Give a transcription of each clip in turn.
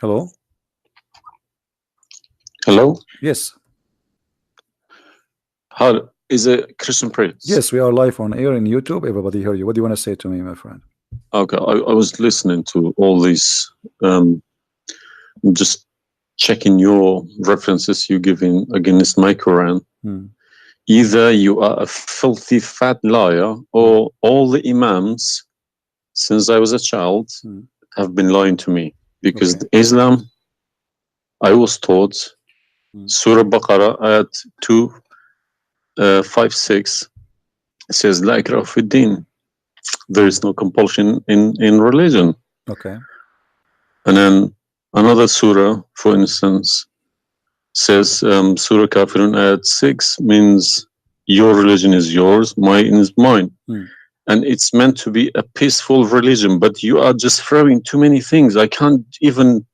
Hello? Hello? Yes. How is a Christian Prince? Yes, we are live on air in YouTube. Everybody hear you. What do you want to say to me, my friend? Okay, I was listening to all these, just checking your references you giving against my Quran. Either you are a filthy fat liar, or all the imams since I was a child have been lying to me. Because Islam, I was taught, Surah Baqarah ayat 256 says, La ikraha fi din. There is no compulsion in religion. Okay. And then another surah, for instance, says Surah Kafirun ayat 6 means your religion is yours, mine is mine. And it's meant to be a peaceful religion, but you are just throwing too many things. I can't even,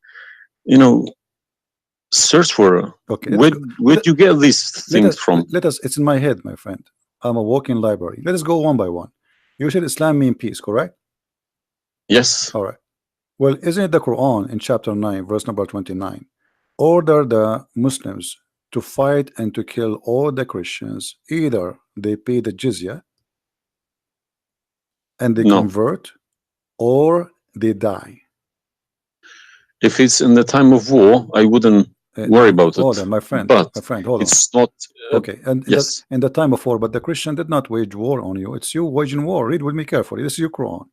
search for it. Okay. Where'd you get these things from? It's in my head, my friend. I'm a walking library. Let us go one by one. You said Islam means peace, correct? Yes. All right. Well, isn't it the Quran in chapter 9, verse number 29, order the Muslims to fight and to kill all the Christians, either they pay the jizya and they convert, or they die? If it's in the time of war, I wouldn't worry about it. Hold on, my friend. But my friend, hold it's not. Okay, and yes, in the time of war, but the Christian did not wage war on you. It's you waging war. Read with me carefully. This is your Quran,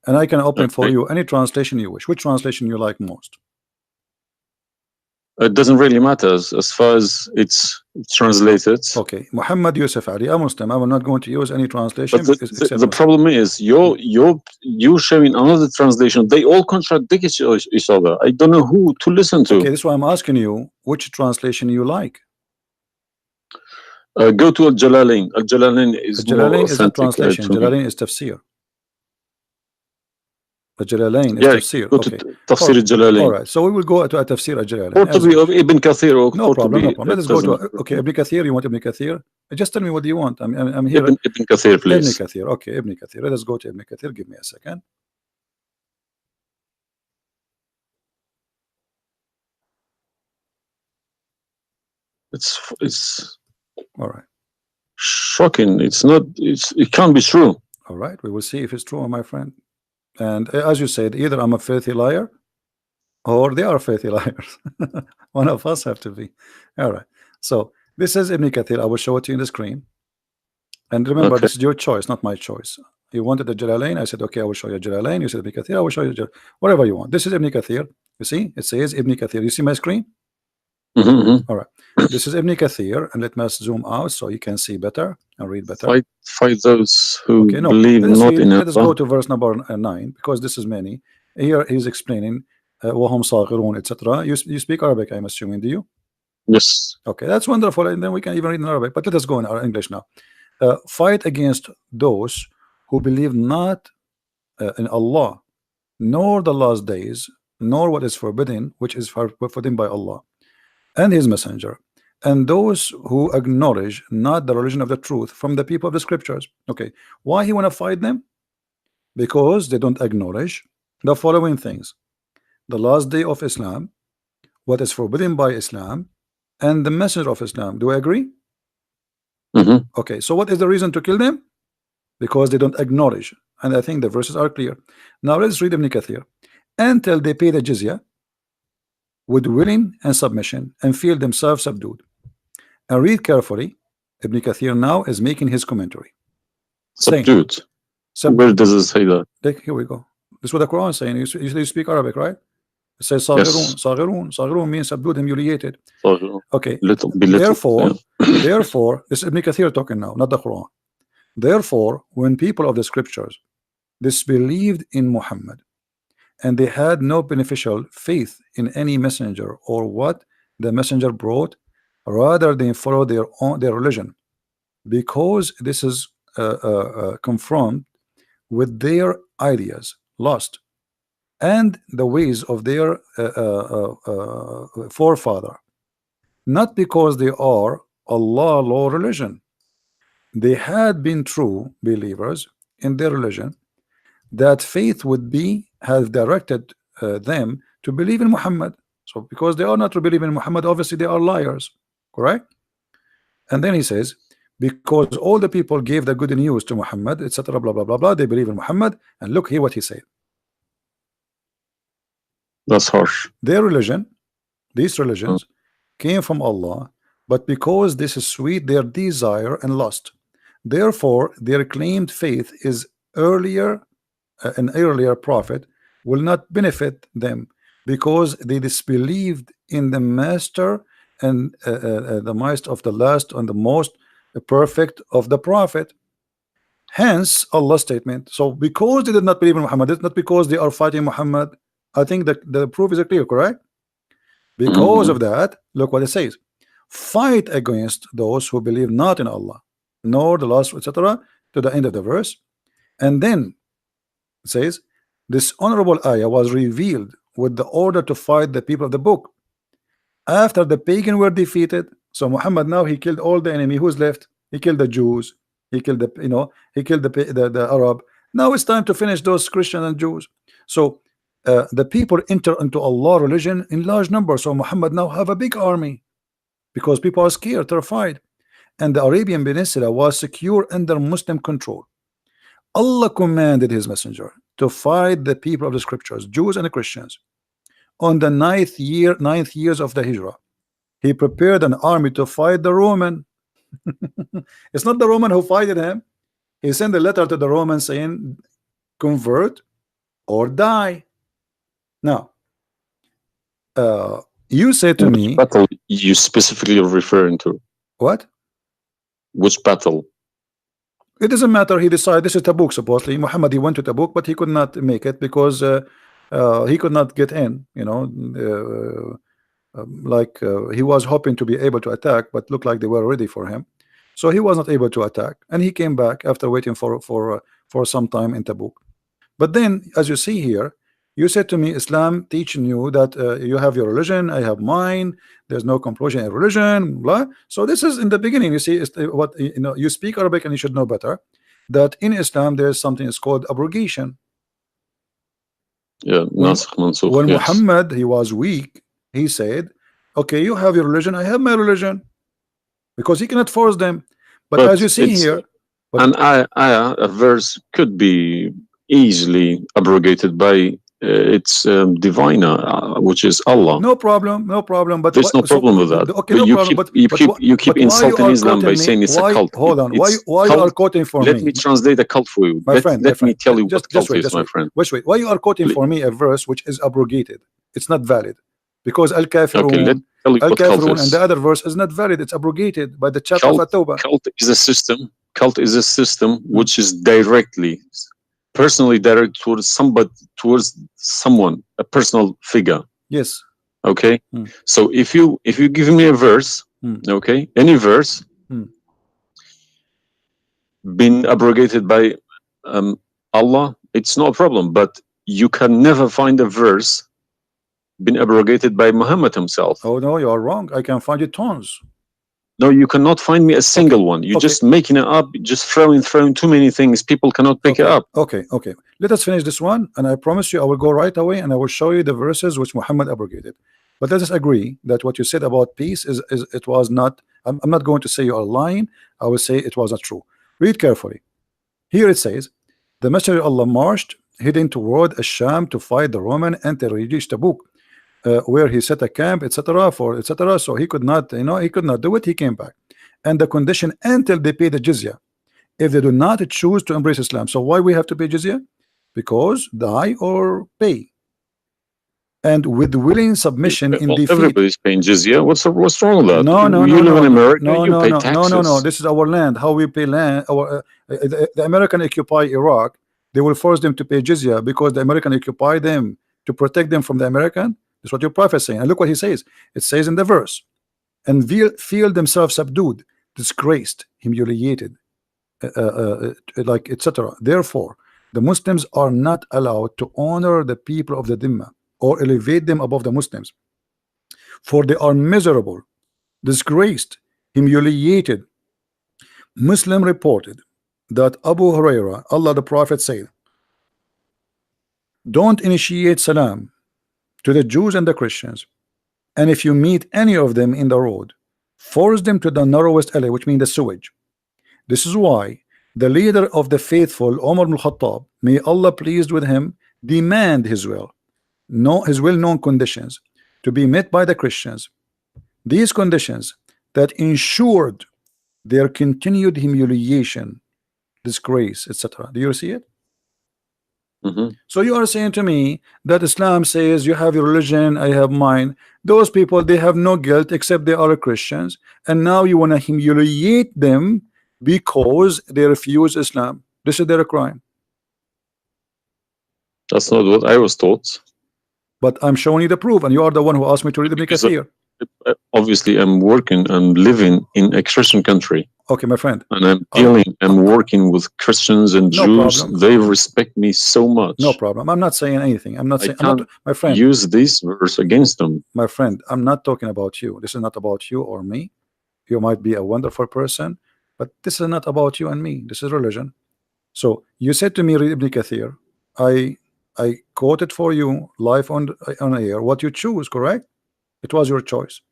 and I can open for you any translation you wish. Which translation you like most? It doesn't really matter as far as it's translated. Okay, Muhammad Yusuf Ali, a Muslim. I will not going to use any translation. But the problem is you're showing another translation. They all contradict each other. I don't know who to listen to. Okay, this is why I'm asking you which translation you like. Go to Al-Jalalain. Al-Jalalain is more authentic. Is a translation. Jalalain is tafsir. Al-Jalalain is tafsir. Okay. Tafsir Al-Jalalain. All right, so we will go to a tafsir Al-Jalalain. Or to be of Ibn Kathir. No problem, no problem. Let us go to okay, Ibn Kathir. You want Ibn Kathir? Just tell me what do you want. I'm here. Ibn Kathir, please. Ibn Kathir. Okay, Ibn Kathir. Let us go to Ibn Kathir. Give me a second. It's all right. Shocking. It's not. It can't be true. All right, we will see if it's true, my friend. And as you said, either I'm a filthy liar, or they are filthy liars. One of us have to be. All right. So this is Ibn Kathir. I will show it to you in the screen. And remember, this is your choice, not my choice. You wanted the Jalalain. I said, okay, I will show you Jalalain. You said Ibn Kathir. I will show you whatever you want. This is Ibn Kathir. You see, it says Ibn Kathir. You see my screen? All right. This is Ibn Kathir, and let me zoom out so you can see better and read better. Fight those who believe not in Allah. Let us go to verse number 9, because this is many. Here he's explaining وهم صاغرون, etc. You speak Arabic, I'm assuming, do you? Yes. Okay, that's wonderful, and then we can even read in Arabic. But let us go in our English now. Fight against those who believe not in Allah, nor the last days, nor what is forbidden, which is forbidden by Allah and His Messenger, and those who acknowledge not the religion of the truth from the people of the scriptures. Okay, why he want to fight them? Because they don't acknowledge the following things: the last day of Islam, what is forbidden by Islam, and the messenger of Islam. Do I agree? Okay, so what is the reason to kill them? Because they don't acknowledge, and I think the verses are clear. Now let's read Ibn Kathir. Until they pay the jizya with willing and submission and feel themselves subdued. And read carefully. Ibn Kathir now is making his commentary. Subdued. Where does it say that? Here we go. This is what the Quran is saying. You speak Arabic, right? It says Saghirun. Saghirun. Saghirun means subdued, humiliated. Okay. Therefore, this is Ibn Kathir talking now, not the Quran. Therefore, when people of the scriptures disbelieved in Muhammad, and they had no beneficial faith in any messenger or what the messenger brought, rather they follow their religion, because this is confront with their ideas, lost, and the ways of their forefather, not because they are Allah law religion. They had been true believers in their religion, that faith would be has directed them to believe in Muhammad. So because they are not to believe in Muhammad, obviously they are liars, correct? And then he says, because all the people gave the good news to Muhammad, etc., blah blah blah blah, they believe in Muhammad. And look here what he said. That's harsh. Their religion, these religions, came from Allah, but because this is sweet, their desire and lust. Therefore, their claimed faith is earlier, an earlier prophet will not benefit them, because they disbelieved in the master and the master of the last and the most perfect of the prophet. Hence Allah's statement. So because they did not believe in Muhammad, it's not because they are fighting Muhammad. I think that the proof is clear, correct? Because of that, look what it says: fight against those who believe not in Allah nor the last, etc., to the end of the verse. And then it says this honorable ayah was revealed with the order to fight the people of the book after the pagan were defeated. So Muhammad now he killed all the enemy. Who's left? He killed the Jews, he killed the he killed the Arab. Now it's time to finish those Christians and Jews. So the people enter into Allah religion in large numbers. So Muhammad now have a big army because people are scared, terrified, and the Arabian Peninsula was secure under Muslim control. Allah commanded his messenger to fight the people of the scriptures, Jews and Christians. On the ninth years of the Hijrah, he prepared an army to fight the Roman. It's not the Roman who fighted him. He sent a letter to the Romans saying, convert or die. Now, you said to me, battle you specifically referring to? What? Which battle? It doesn't matter. He decided this is Tabuk. Supposedly, Muhammad he went to Tabuk, but he could not make it because he could not get in. He was hoping to be able to attack, but looked like they were ready for him, so he was not able to attack, and he came back after waiting for some time in Tabuk. But then, as you see here, you said to me, Islam teaching you that you have your religion, I have mine. There's no compulsion in religion, blah. So this is in the beginning. You see, what you speak Arabic and you should know better that in Islam there is something is called abrogation. Yeah, when yes. Muhammad he was weak, he said, "Okay, you have your religion, I have my religion," because he cannot force them. But as you see here, a verse could be easily abrogated by its diviner, which is Allah. No problem, no problem. But there's no problem with that. Okay, no problem. You keep insulting Islam by saying it's a cult. Hold on. Why you are quoting for me? Let me translate a cult for you. Let me tell you what cult is, my friend. Wait. Why you are quoting for me a verse which is abrogated? It's not valid because Al-Kafirun, Al-Kafirun, and the other verse is not valid. It's abrogated by the chapter of At-Tawbah. Cult is a system. Cult is a system which is personally direct towards someone, a personal figure. Yes. Okay. So if you give me a verse, okay, any verse been abrogated by Allah, it's no problem. But you can never find a verse been abrogated by Muhammad himself. Oh no, you are wrong. I can find you tons. No, you cannot find me a single one. You're just making it up, just throwing too many things. People cannot pick it up. Okay. Let us finish this one, and I promise you I will go right away and I will show you the verses which Muhammad abrogated. But let us agree that what you said about peace is it was not. I'm not going to say you are lying. I will say it was not true. Read carefully. Here it says, the Messenger of Allah marched heading toward Asham to fight the Roman until he reached Tabuk, where he set a camp, etc. So he could not, he could not do it. He came back, and the condition until they pay the jizya, if they do not choose to embrace Islam. So why we have to pay jizya? Because die or pay, and with willing submission in defeat. Everybody's paying jizya. What's wrong with that? No. You live in America. You pay taxes. No. This is our land. How we pay land? The American occupy Iraq. They will force them to pay jizya because the American occupy them to protect them from the American. That's what your prophet is saying. And look what he says. It says in the verse, and feel themselves subdued, disgraced, humiliated, etc. Therefore, the Muslims are not allowed to honor the people of the Dhimma or elevate them above the Muslims, for they are miserable, disgraced, humiliated. Muslim reported that Abu Huraira, Allah the Prophet said, don't initiate salam to the Jews and the Christians, and if you meet any of them in the road, force them to the narrowest alley, which means the sewage. This is why the leader of the faithful, Umar ibn Khattab, may Allah pleased with him, demand his well-known conditions to be met by the Christians. These conditions that ensured their continued humiliation, disgrace, etc. Do you see it? So you are saying to me that Islam says you have your religion, I have mine. Those people, they have no guilt except they are Christians, and now you want to humiliate them because they refuse Islam. This is their crime. That's not what I was taught. But I'm showing you the proof, and you are the one who asked me to read Ibn Kathir. Obviously, I'm working and living in a Christian country. Okay, my friend. And I'm working with Christians and Jews. Problem. They respect me so much. No problem. I'm not saying anything. I'm not saying. My friend. Use this verse against them. My friend, I'm not talking about you. This is not about you or me. You might be a wonderful person, but this is not about you and me. This is religion. So you said to me, read Ibn Kathir. I quoted for you live on air what you choose, correct? It was your choice.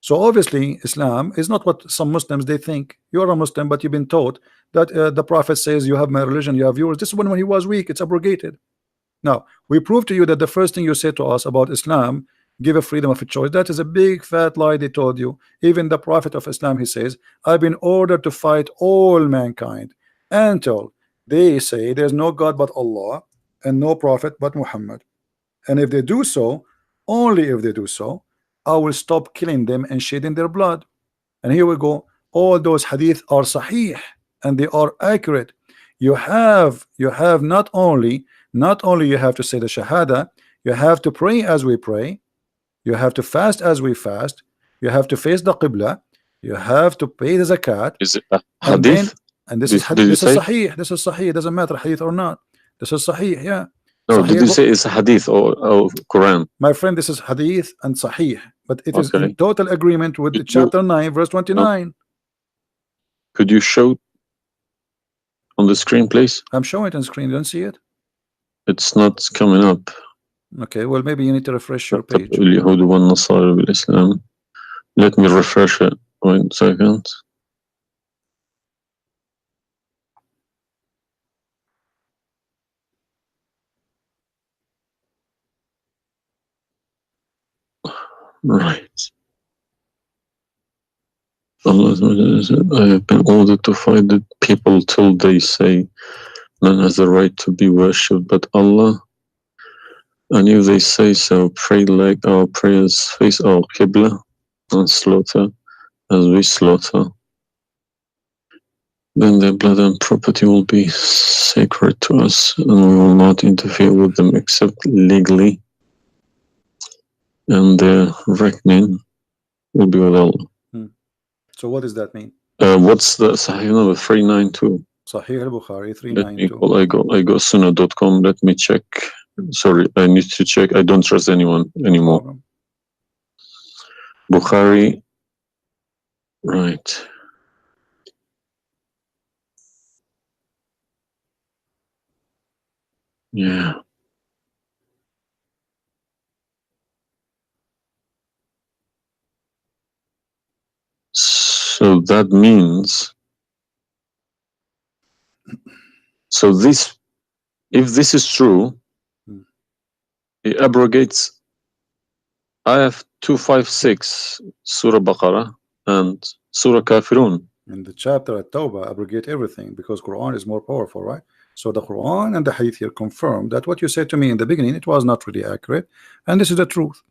So obviously Islam is not what some Muslims they think. You are a Muslim, but you've been taught that the Prophet says you have my religion, you have yours. This is when he was weak, it's abrogated. Now we prove to you that the first thing you said to us about Islam, give a freedom of a choice, that is a big fat lie they told you. Even the Prophet of Islam, he says, I've been ordered to fight all mankind until they say there's no God but Allah and no prophet but Muhammad, and if they do so, only if they do so, I will stop killing them and shedding their blood. And here we go. All those hadith are sahih and they are accurate. You have not only you have to say the shahada, you have to pray as we pray, you have to fast as we fast, you have to face the qibla, you have to pay the zakat. Is it a hadith? And this is sahih. This is sahih. It doesn't matter hadith or not. This is sahih. Yeah. No, Sahih. did you say it's hadith or Quran? My friend, this is hadith and sahih, but it is in total agreement with chapter 9 verse 29. No. Could you show on the screen, please? I'm showing it on screen. You don't see it? It's not coming up. Okay, well maybe you need to refresh your page. Let me refresh it. 1 second. Right. Allah said, I have been ordered to fight the people till they say none has the right to be worshipped but Allah, and if they say so, pray like our prayers, face our Qibla, and slaughter as we slaughter, then their blood and property will be sacred to us, and we will not interfere with them except legally, and their reckoning will be with Allah. So what does that mean? What's the Sahih number? 392. Sahih al-Bukhari 392. I go sunnah.com. Let me check. Sorry, I need to check. I don't trust anyone anymore. No, Bukhari. Right. Yeah. So that means, so this, if this is true, it abrogates Ayah 256, Surah Baqarah, and Surah Kafirun. In the chapter at Tawbah, abrogate everything because Quran is more powerful, right? So the Quran and the Hadith here confirm that what you said to me in the beginning, it was not really accurate, and this is the truth.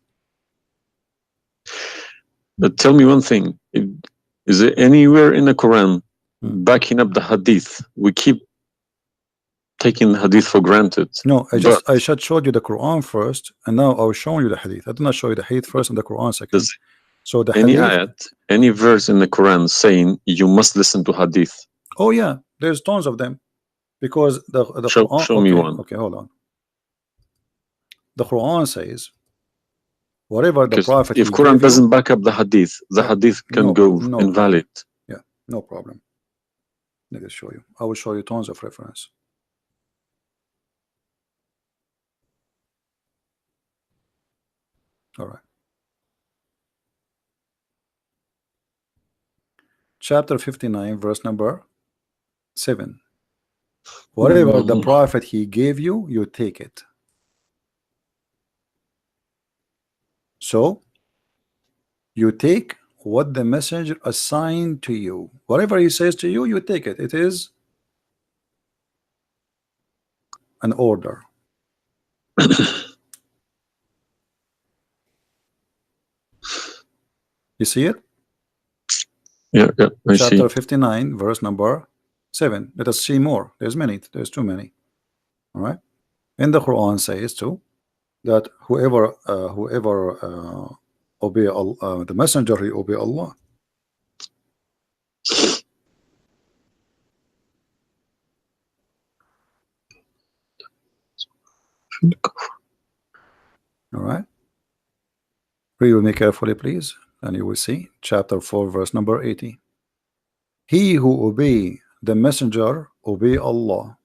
But tell me one thing. Is there anywhere in the Quran backing up the Hadith? We keep taking the Hadith for granted. No, I just showed you the Quran first, and now I was showing you the Hadith. I did not show you the Hadith first and the Quran second. So the any Hadith, ayat, any verse in the Quran saying you must listen to Hadith? Oh yeah, there's tons of them, because the Quran. Show me one. Okay, hold on. The Quran says, whatever the Prophet. If Quran doesn't back up the Hadith, the Hadith can go invalid. Yeah, no problem. Let me show you. I will show you tons of reference. All right. Chapter 59, verse number 7. Whatever the prophet he gave you, you take it. So you take what the messenger assigned to you. Whatever he says to you, you take it. It is an order. You see it? Yeah, I see. Chapter 59, verse number 7. Let us see more. There's many. There's too many. All right. And the Quran says too that whoever obey the messenger, he obey Allah. All right. Read with me carefully, please, and you will see chapter 4, verse number 80. He who obey the messenger obey Allah.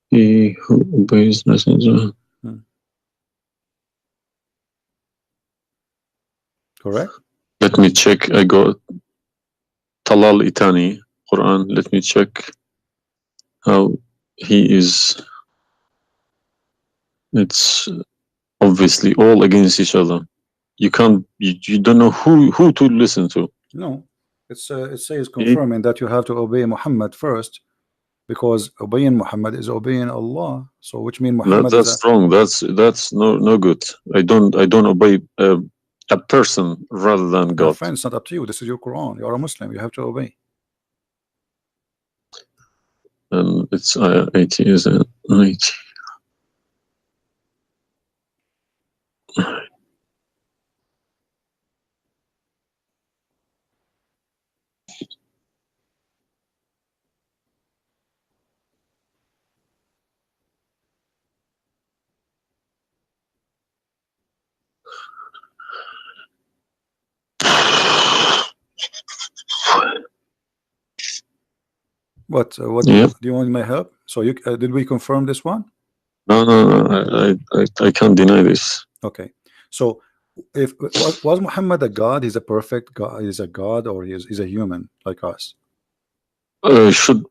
He who obeys messenger. Correct. Let me check. I got Talal Itani Quran. Let me check how he is. It's obviously all against each other. You can't. You don't know who to listen to. No, it says confirming that you have to obey Muhammad first, because obeying Muhammad is obeying Allah. So which means Muhammad that's wrong. That's no good. I don't obey a person rather than God. Friend, it's not up to you. This is your Quran. You are a Muslim. You have to obey. And it's 80, isn't it? 80. What Yeah. do you want my help? So you did we confirm this one? No. I can't deny this. Okay. So if was Muhammad a god? He's a perfect god. He's a god, or he's a human like us?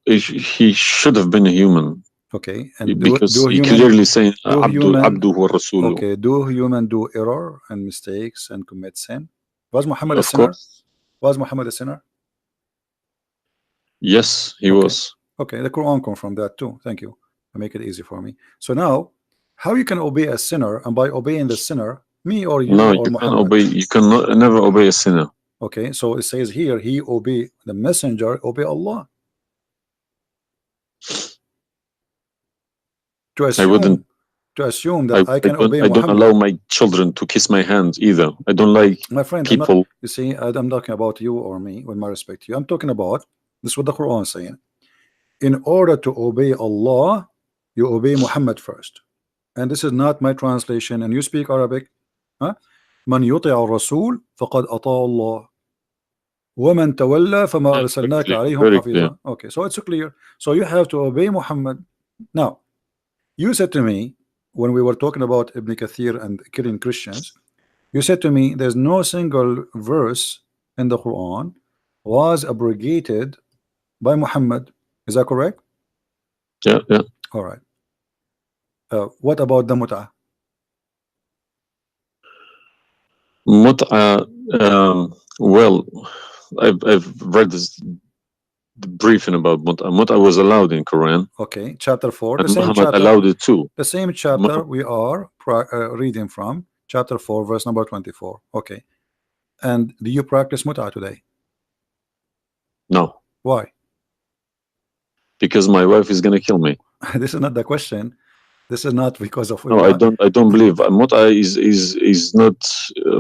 He should have been a human. Okay. And because he clearly saying Abdu wa Rasuluh. Okay. Do human do error and mistakes and commit sin? Was Muhammad a Of sinner? course. Was Muhammad a sinner? Yes, he was. Okay, the Quran confirmed that too. Thank you. I make it easy for me. So now, how you can obey a sinner, and by obeying the sinner, me or you No, or you Muhammad? can obey. You can never obey a sinner. Okay, so it says here, he obey the messenger, obey Allah. To assume that I can obey Muhammad. I don't allow my children to kiss my hand either. I don't like my friend, people. You see, I'm talking about you or me, with my respect to you. I'm talking about this is what the Quran is saying. In order to obey Allah, you obey Muhammad first. And this is not my translation. And you speak Arabic. Man yuti'a ar-rasul faqad ata'a Allah. وَمَنْ تَوَلَّى فَمَا أَرْسَلْنَاكَ عَلَيْهِمْ حَفِيظًا. Okay, so it's clear. So you have to obey Muhammad. Now, you said to me, when we were talking about Ibn Kathir and killing Christians, you said to me, there's no single verse in the Quran was abrogated by Muhammad. Is that correct? Yeah. All right. What about the mut'ah? Mut'ah, well, I've read this briefing about mut'ah. Mut'ah was allowed in Quran. Okay, chapter 4. And Muhammad allowed it too. The same chapter we are reading from, chapter 4, verse number 24. Okay. And do you practice mut'ah today? No. Why? Because my wife is gonna kill me. This is not the question. This is not because of. No, I don't believe mut'ah is not.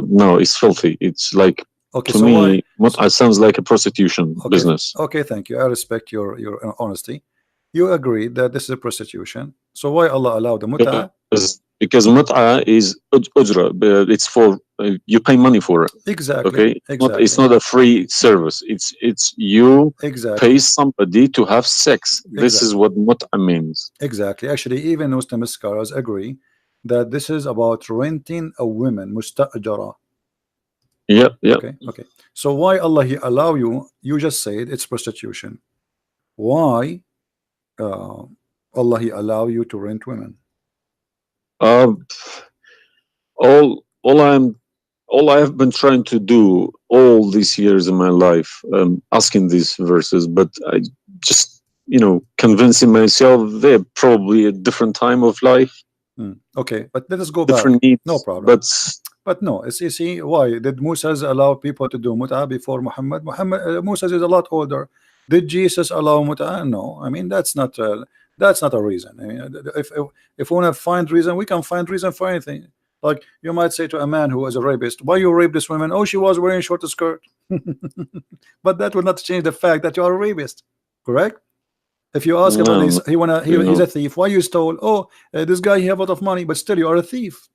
No, it's filthy. It's like, okay, to so me, mut'ah sounds like a prostitution business. Okay, thank you. I respect your honesty. You agree that this is a prostitution. So why Allah allowed the mut'ah? because mut'a is ujra, it's for you pay money for it. Exactly. Okay, Exactly. it's not a free service. It's you Exactly. pay somebody to have sex. This is what mut'a means. Exactly. Actually, even Muslim scholars agree that this is about renting a woman, musta'jara. Yeah, yeah. Okay, okay. So why Allah He allow you? You just said it's prostitution. Why Allah He allow you to rent women? All I have been trying to do all these years in my life, asking these verses, but I just, convincing myself they're probably a different time of life. Okay, but let us go different back. needs. No problem. But no, it's you see why did Moses allow people to do mut'a before Muhammad? Moses is a lot older. Did Jesus allow mut'a? No, I mean that's not a reason. I mean, if we want to find reason, we can find reason for anything. Like you might say to a man who is a rapist, why you rape this woman? Oh, she was wearing short skirt. But that will not change the fact that you are a rapist, correct? If you ask about this, he's a thief. Why you stole? Oh, this guy he have a lot of money, but still you are a thief.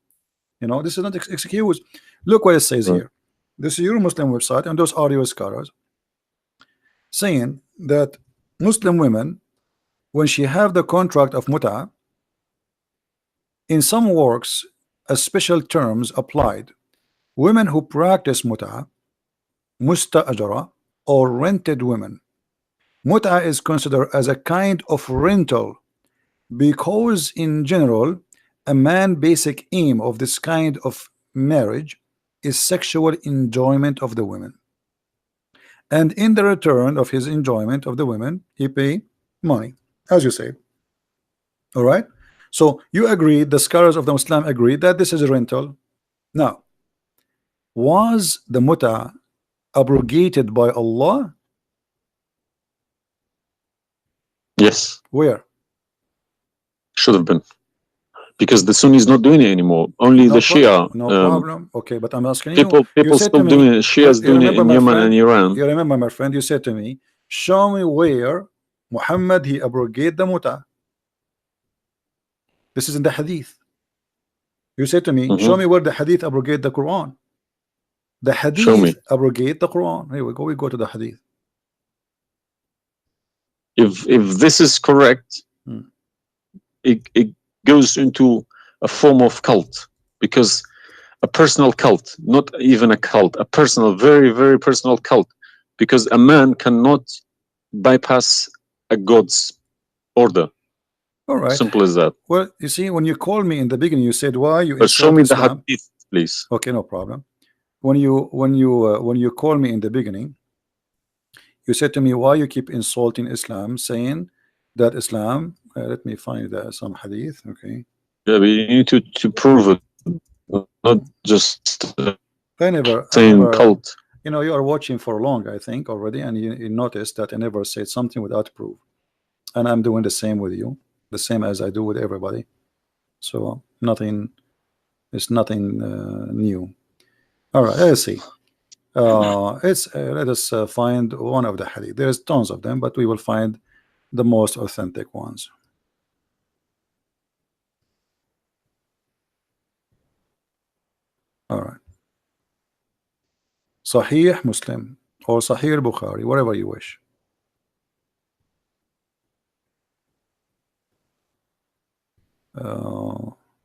This is not excuse. Look what it says here. This is your Muslim website and those audio scholars saying that Muslim women, when she have the contract of mut'a, in some works a special terms applied. Women who practice mut'a, musta'ajara, or rented women. Mut'a is considered as a kind of rental because in general a man's basic aim of this kind of marriage is sexual enjoyment of the women, and in the return of his enjoyment of the women he pay money, as you say. All right, so you agree, the scholars of the Muslim agree that this is a rental. Now, was the mut'a abrogated by Allah? Yes. Where? Should have been, because the Sunni is not doing it anymore. Only the Shia. No problem. Okay, but I'm asking people still doing it. Shia is doing it in Yemen and Iran. You remember, my friend, you said to me, show me where Muhammad he abrogated the mut'a. This is in the hadith. You said to me, show me where the hadith abrogate the Quran. The hadith abrogate the Quran. Here we go. We go to the hadith. If this is correct, it goes into a form of cult, because a personal cult, not even a cult, a personal, very, very personal cult, because a man cannot bypass a God's order. All right. Simple as that. Well, you see, when you called me in the beginning, you said why you. But show me the hadith, please. Okay, no problem. When you call me in the beginning, you said to me why you keep insulting Islam, saying that Islam. Let me find some hadith. Okay. Yeah, but you need to prove it, not just saying cult. You are watching for long, I think, already, and you noticed that I never said something without proof, and I'm doing the same with you, the same as I do with everybody. So it's nothing new. All right, let's see. Let us find one of the hadith. There's tons of them, but we will find the most authentic ones. All right. Sahih Muslim or Sahih Bukhari, whatever you wish.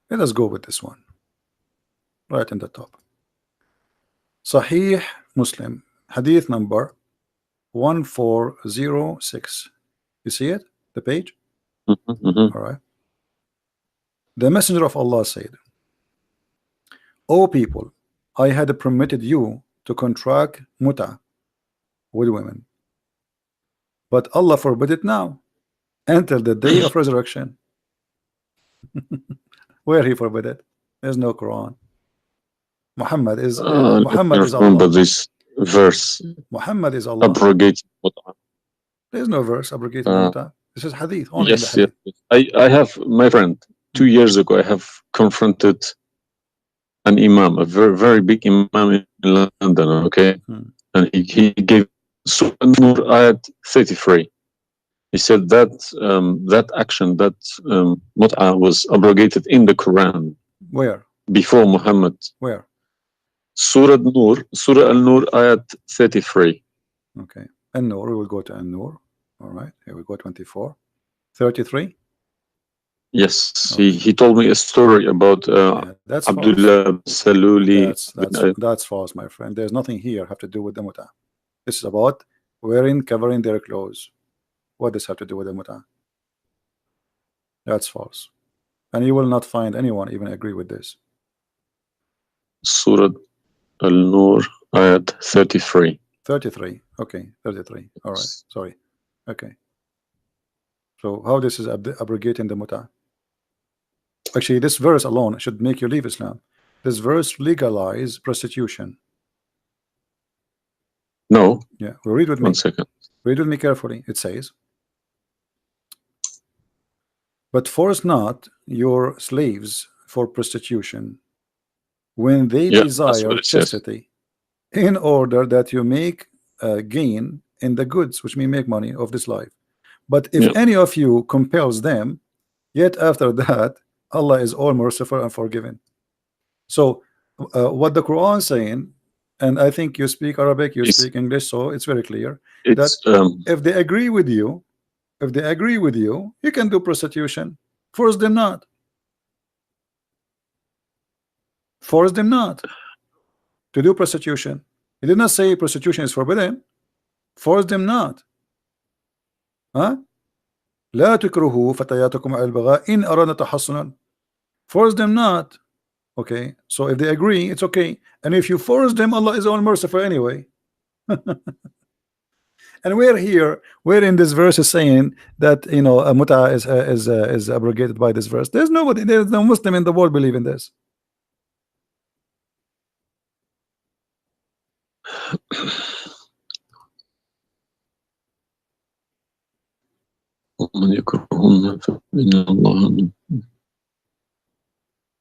Let us go with this one right in the top. Sahih Muslim, hadith number 1406. You see it, the page? All right. The Messenger of Allah said, O people, I had permitted you to contract mut'a with women, but Allah forbid it now until the day of resurrection. Where he forbid it? There's no Quran. Muhammad is Allah. Remember this verse. Muhammad is Allah. Abrogated mut'a. There's no verse abrogated mut'a. This is hadith. Only yes, in the hadith. Yes. I have, my friend, 2 years ago, I have confronted an imam, a very, very big imam in London, okay? And he gave Surah An-Nur ayat 33. He said that that action, that mut'a was abrogated in the Quran. Where? Before Muhammad. Where? Surah An-Nur, Surah Al-Nur, ayat 33. Okay. An-Nur, we will go to An-Nur. All right, here we go, 24. 33? Yes, Okay. he told me a story about Yeah, that's Abdullah Saluli. That's false, my friend. There's nothing here have to do with the muta. This is about covering their clothes. What does have to do with the muta? That's false. And you will not find anyone even agree with this. Surah Al-Nur, ayat 33. 33. Okay, 33. All right. Sorry. Okay. So how this is abrogating the muta? Actually, this verse alone should make you leave Islam. This verse legalize prostitution. No. Yeah. Well, read with me. 1 second. Read with me carefully. It says, but force not your slaves for prostitution when they desire chastity, in order that you make gain in the goods, which mean make money of this life. But if any of you compels them, yet after that Allah is all merciful and forgiving. So what the Quran is saying, and I think you speak Arabic, you speak English, so it's very clear that if they agree with you, you can do prostitution. Force them not. Force them not to do prostitution. He did not say prostitution is forbidden. Force them not. Huh? لا تكرهوا فتياتكم على البغاء إن أردنا تحصنا. Force them not. Okay, so if they agree, it's okay. And if you force them, Allah is all merciful anyway. And we're in this verse is saying that, you know, a muta is abrogated by this verse. There's no Muslim in the world believe in this.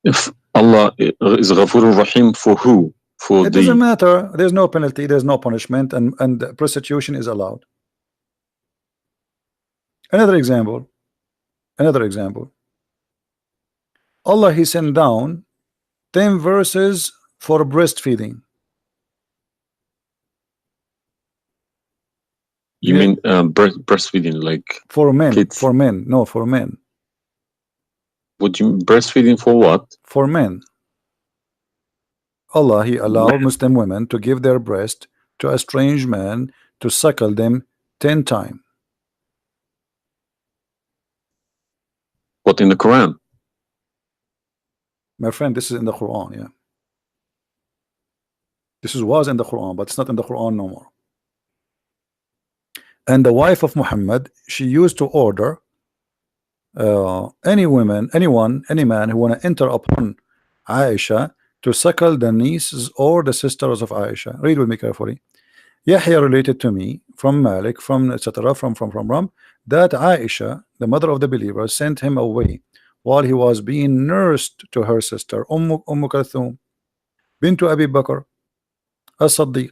If Allah is Ghafur Rahim, for who? It doesn't matter. There's no penalty, there's no punishment, and prostitution is allowed. Another example. Allah, He sent down 10 verses for breastfeeding. You mean breastfeeding, like for men? Kids. For men, no, for men. Would you breastfeeding for what? For men. Allah, He allowed Muslim women to give their breast to a strange man to suckle them 10 times. What, in the Quran? My friend, this is in the Quran, yeah. This was in the Quran, but it's not in the Quran no more. And the wife of Muhammad, she used to order any man who want to enter upon Aisha to suckle the nieces or the sisters of Aisha. Read with me carefully. Yahya related to me from Malik, from etc. from that Aisha, the mother of the believer, sent him away while he was being nursed to her sister Umm Kulthum bint Abi Bakr as-Siddiq,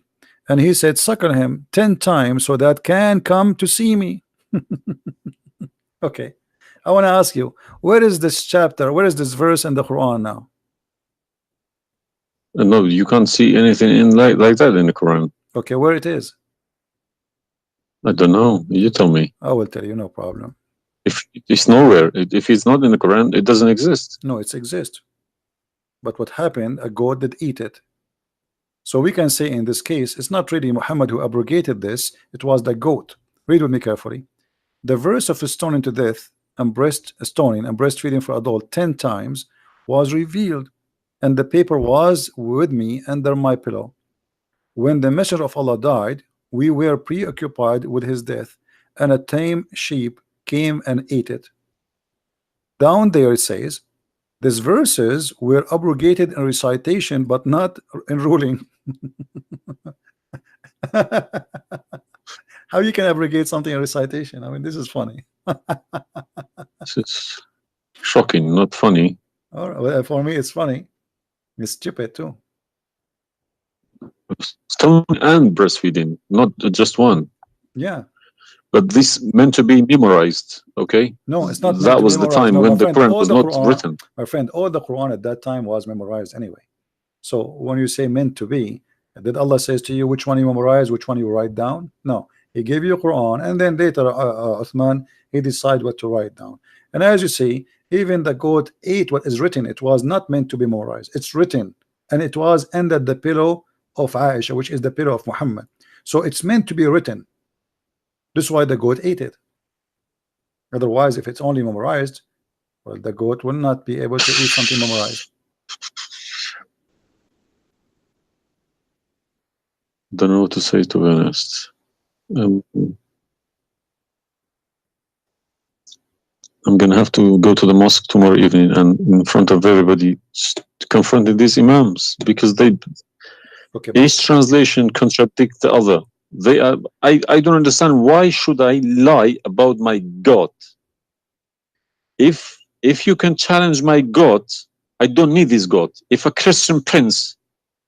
and he said, suckle him 10 times so that can come to see me. Okay, I want to ask you, where is this chapter, where is this verse in the Quran now? No, you can't see anything in like that in the Quran. Okay, where it is? I don't know. You tell me. I will tell you, no problem. If it's nowhere, if it's not in the Quran, it doesn't exist. No, it exists. But what happened? A goat did eat it. So we can say in this case, it's not really Muhammad who abrogated this. It was the goat. Read with me carefully. The verse of stoning to death and stoning and breastfeeding for adult 10 times was revealed, and the paper was with me under my pillow. When the Messenger of Allah died, we were preoccupied with his death, and a tame sheep came and ate it. Down there it says, these verses were abrogated in recitation, but not in ruling. How you can abrogate something in recitation? I mean, this is funny. This is shocking, not funny. All right, well, for me, it's funny. It's stupid too. Stoning and breastfeeding, not just one. Yeah, But this meant to be memorized, okay? No, it's not meant That to was the memorize. time No, when my the friend, Quran all was the not Quran, written. my friend, all the Quran at that time was memorized anyway. So when you say meant to be, did Allah says to you which one you memorize, which one you write down? No, He gave you Quran, and then later Uthman, he decide what to write down. And as you see, even the goat ate what is written. It was not meant to be memorized. It's written, and it was under the pillow of Aisha, which is the pillow of Muhammad. So it's meant to be written. This is why the goat ate it. Otherwise, if it's only memorized, well, the goat will not be able to eat something memorized. Don't know what to say, to be honest. I'm gonna have to go to the mosque tomorrow evening and in front of everybody confront these imams, because they each translation contradicts the other. They are. I don't understand, why should I lie about my God? If you can challenge my God, I don't need this God. If a Christian prince,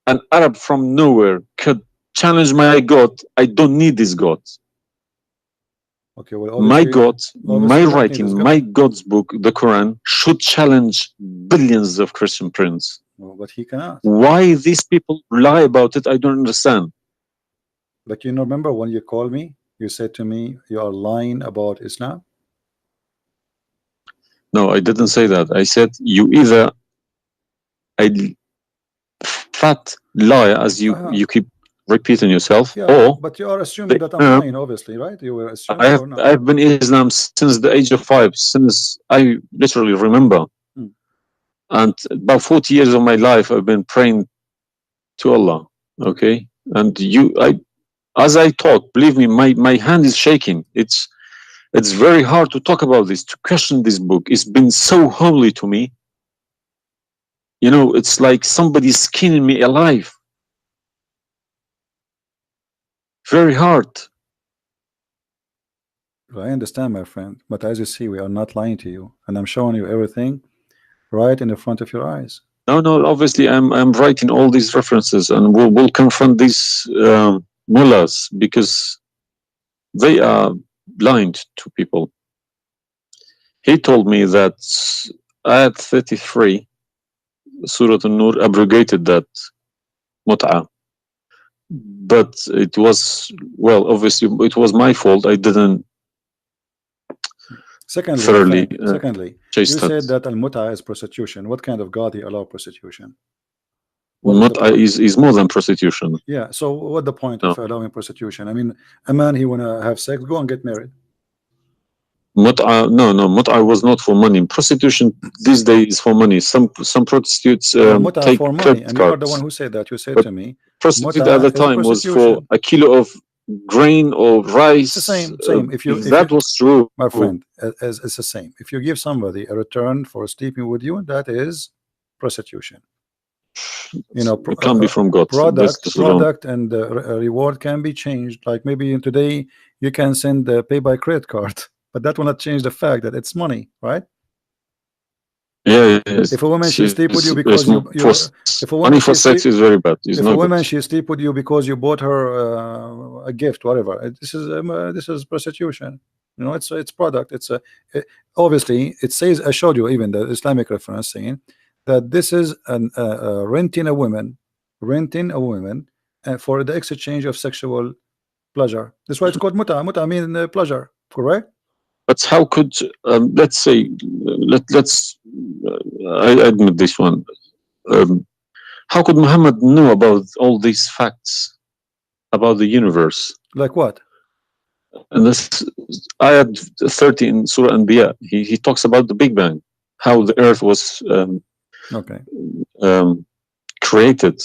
an Arab from nowhere, could challenge my God, I don't need this God. Okay, well, My God, my writing, my God's book, the Quran, should challenge billions of Christian princes. No, but he cannot. Why these people lie about it, I don't understand. But you remember when you called me, you said to me, you are lying about Islam? No, I didn't say that. I said you either a fat liar, as you keep repeating yourself, or but you are assuming that I'm lying, obviously, right? You were assuming or not? I've been in Islam since the age of 5, since I literally remember. And about 40 years of my life I've been praying to Allah. Okay, and as I talk, believe me, my hand is shaking. It's very hard to talk about this, to question this book. It's been so holy to me. You know, it's like somebody's skinning me alive. Very hard. I understand, my friend, but as you see, we are not lying to you, and I'm showing you everything right in the front of your eyes. No, obviously I'm writing all these references, and we'll confront these mullahs, because they are blind to people. He told me that Ayat 33, Surah An-Nur, abrogated that mut'ah. But it was, well, obviously it was my fault. I didn't Secondly, you said that al-mut'ah is prostitution. What kind of God he allow prostitution? Mut'ah is more than prostitution. Yeah, so what the point of allowing prostitution? I mean, a man, he wanna have sex, go and get married. Mut'ah, no, mut'ah was not for money. Prostitution these days is for money. Some prostitutes take for money, and you are the one who said that. You said to me, prostitute at the time was for a kilo of grain or rice. It's the same. If that was true, my friend, it's the same. If you give somebody a return for sleeping with you, that is prostitution. You know, it can't be from God. Product and reward can be changed. Like maybe today you can send pay by credit card, but that will not change the fact that it's money, right? Yeah. If a woman she sleep with you because if a woman money for sex is very bad. It's if not a woman good. she sleep with you because you bought her a gift, whatever, this is prostitution. You know, it's product. It's obviously it says, I showed you even the Islamic reference saying that this is renting a woman for the exchange of sexual pleasure. That's why it's called muta. Muta mean pleasure, correct? But how could let's say let's I admit this one. How could Muhammad know about all these facts about the universe? Like what? And this ayat 30 in Surah Anbiya, he talks about the Big Bang, how the earth was created.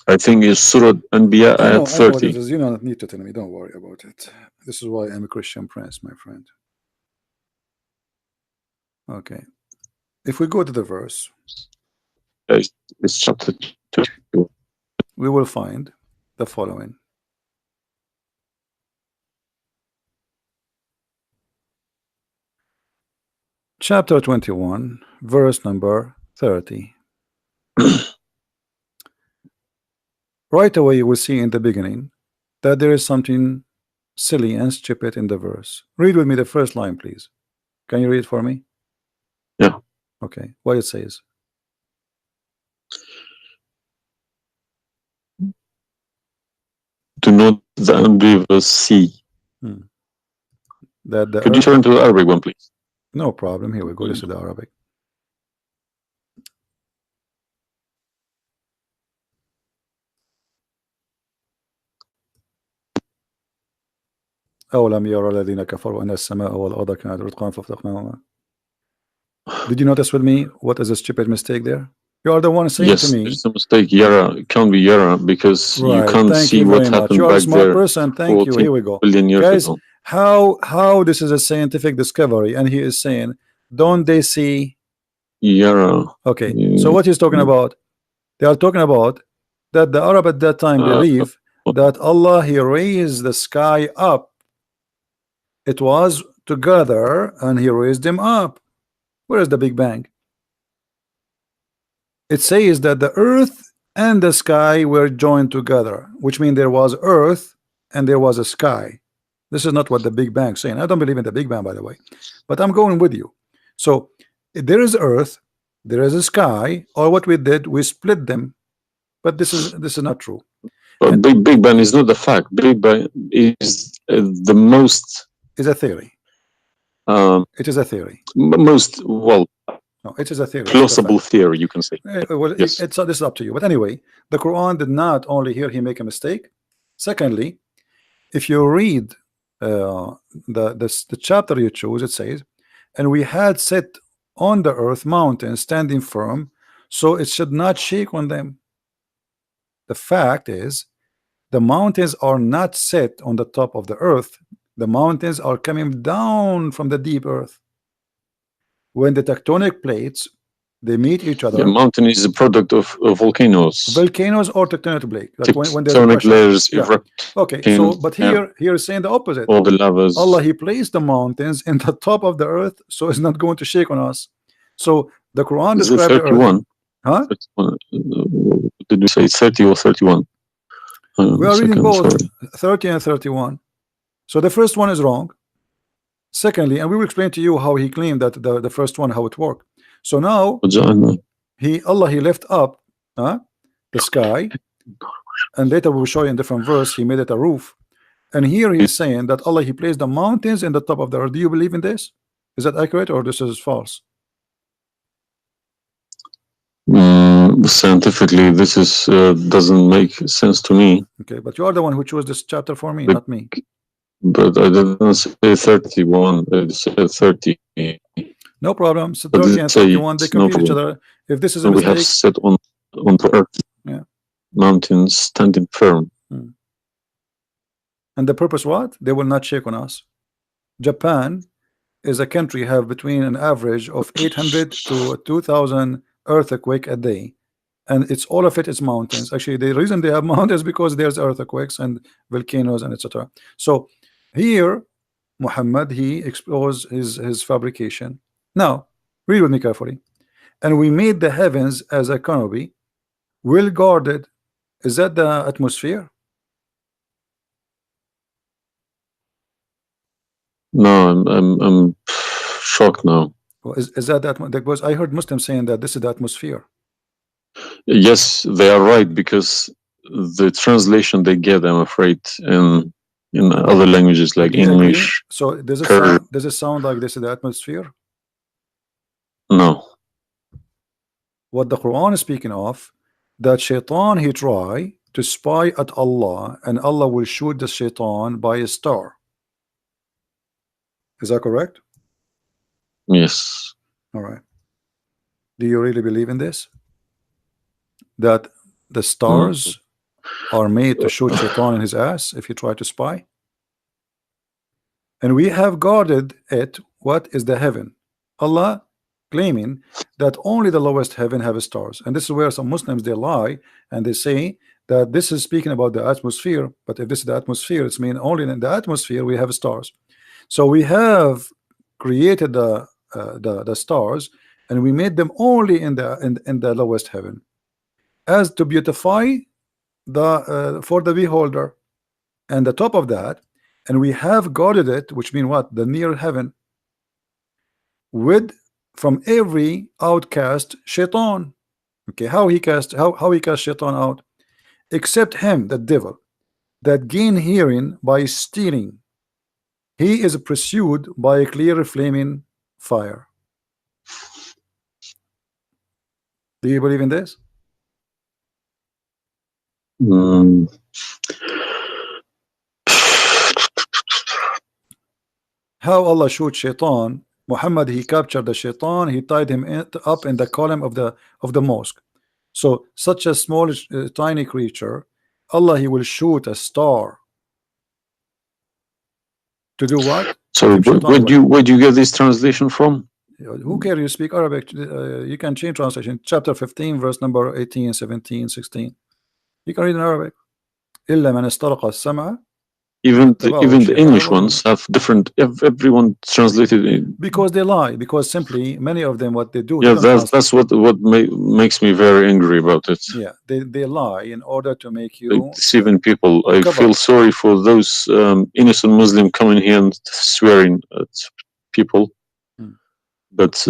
I think it's Surah Anbiya ayat 30. You don't need to tell me, don't worry about it. This is why I'm a Christian prince, my friend. Okay, if we go to the verse, it's chapter 2, we will find the following. Chapter 21, verse number 30. Right away you will see in the beginning that there is something silly and stupid in the verse. Read with me the first line, please. Can you read for me? Yeah. Okay. What it says? Do not the unbelievers see? That the Could you earth... turn to the Arabic one, please? No problem. Here we go. This is the Arabic. أولم يرى الذين كفروا أن السماء والأرض كانت رتقا ففتقناهما. Did you notice with me what is a stupid mistake there? You are the one saying Yes, to me. there's a mistake. Yara, it can't be Yara because you Right. can't Thank see you what very much. happened You are a back smart there person. Thank you. 14 Here we go. billion years Guys, ago. how this is a scientific discovery, and he is saying, don't they see? Yara. Okay. So what he's talking about? They are talking about that the Arab at that time believe that Allah, he raised the sky up. It was together and he raised them up. Where is the Big Bang? It says that the earth and the sky were joined together, which means there was earth and there was a sky. This is not what the Big Bang is saying. I don't believe in the Big Bang, by the way, but I'm going with you. So there is earth, there is a sky, or what we did, we split them. But this is not true. But Big Bang is not the fact. Big Bang is the most. It's a theory. It is a theory. Most, well, no, it is a theory. plausible theory, you can say. Well, yes. This is up to you. But anyway, the Quran did not only here he make a mistake. Secondly, if you read the chapter you choose, it says, and we had set on the earth mountains standing firm, so it should not shake on them. The fact is, the mountains are not set on the top of the earth. The mountains are coming down from the deep earth. When the tectonic plates they meet each other. The mountain is a product of volcanoes. Volcanoes or tectonic plate. Like when tectonic layers erupt. Okay, so but here is saying the opposite. All the lavas. Allah, he placed the mountains in the top of the earth, so it's not going to shake on us. So the Quran describes the earth. Huh? 31. Did we say 30 or 31? We are reading both 30 and 31. So the first one is wrong. Secondly, and we will explain to you how he claimed that the first one, how it worked. So now Allah he left up the sky, and later we will show you in different verse he made it a roof. And here he is saying that Allah he placed the mountains in the top of the earth. Do you believe in this? Is that accurate or this is false? Scientifically, this is doesn't make sense to me. Okay, but you are the one who chose this chapter for me, not me. But I didn't say 31. I said 30. No problem. So 30 and 31 they complete each other. If this is a mistake, we have set on the earth, mountains standing firm. And the purpose what? They will not shake on us. Japan is a country have between an average of 800 to 2,000 earthquake a day, and it's all of it is mountains. Actually, the reason they have mountains because there's earthquakes and volcanoes and etc. So here Muhammad he exposed his fabrication. Now read with me carefully. And we made the heavens as a canopy, well guarded. Is that the atmosphere? No, I'm shocked now. Well, is that because I heard Muslims saying that this is the atmosphere? Yes, they are right, because the translation they get, I'm afraid, in other languages like English. So does it sound like this is the atmosphere? No. What the Quran is speaking of, that shaitan he try to spy at Allah, and Allah will shoot the shaitan by a star. Is that correct? Yes. All right. Do you really believe in this? That the stars are made to shoot shaitan in his ass if you try to spy? And we have guarded it. What is the heaven? Allah claiming that only the lowest heaven have stars, and this is where some Muslims they lie and they say that this is speaking about the atmosphere. But if this is the atmosphere, it's mean only in the atmosphere we have stars. So we have created the stars, and we made them only in the lowest heaven, as to beautify the for the beholder. And the top of that, and we have guarded it, which mean what? The near heaven, with from every outcast shaitan. Okay, how he cast shaitan out? Except him, the devil, that gain hearing by stealing. He is pursued by a clear flaming fire. Do you believe in this? How Allah shoot shaitan? Muhammad, he captured the shaitan, he tied him up in the column of the mosque. So such a small tiny creature, Allah, he will shoot a star to do what? So where do you get this translation from? Who cares? You speak Arabic, you can change translation. Chapter 15 verse number 18, 17, 16. You can read in Arabic. إلا من استرق السمع. Even the English ones have different. Everyone translated it because they lie. Because simply many of them, what they do. Yeah, that's what makes me very angry about it. Yeah, they lie in order to make you deceiving people. I feel sorry for those innocent Muslim coming here and swearing at people. But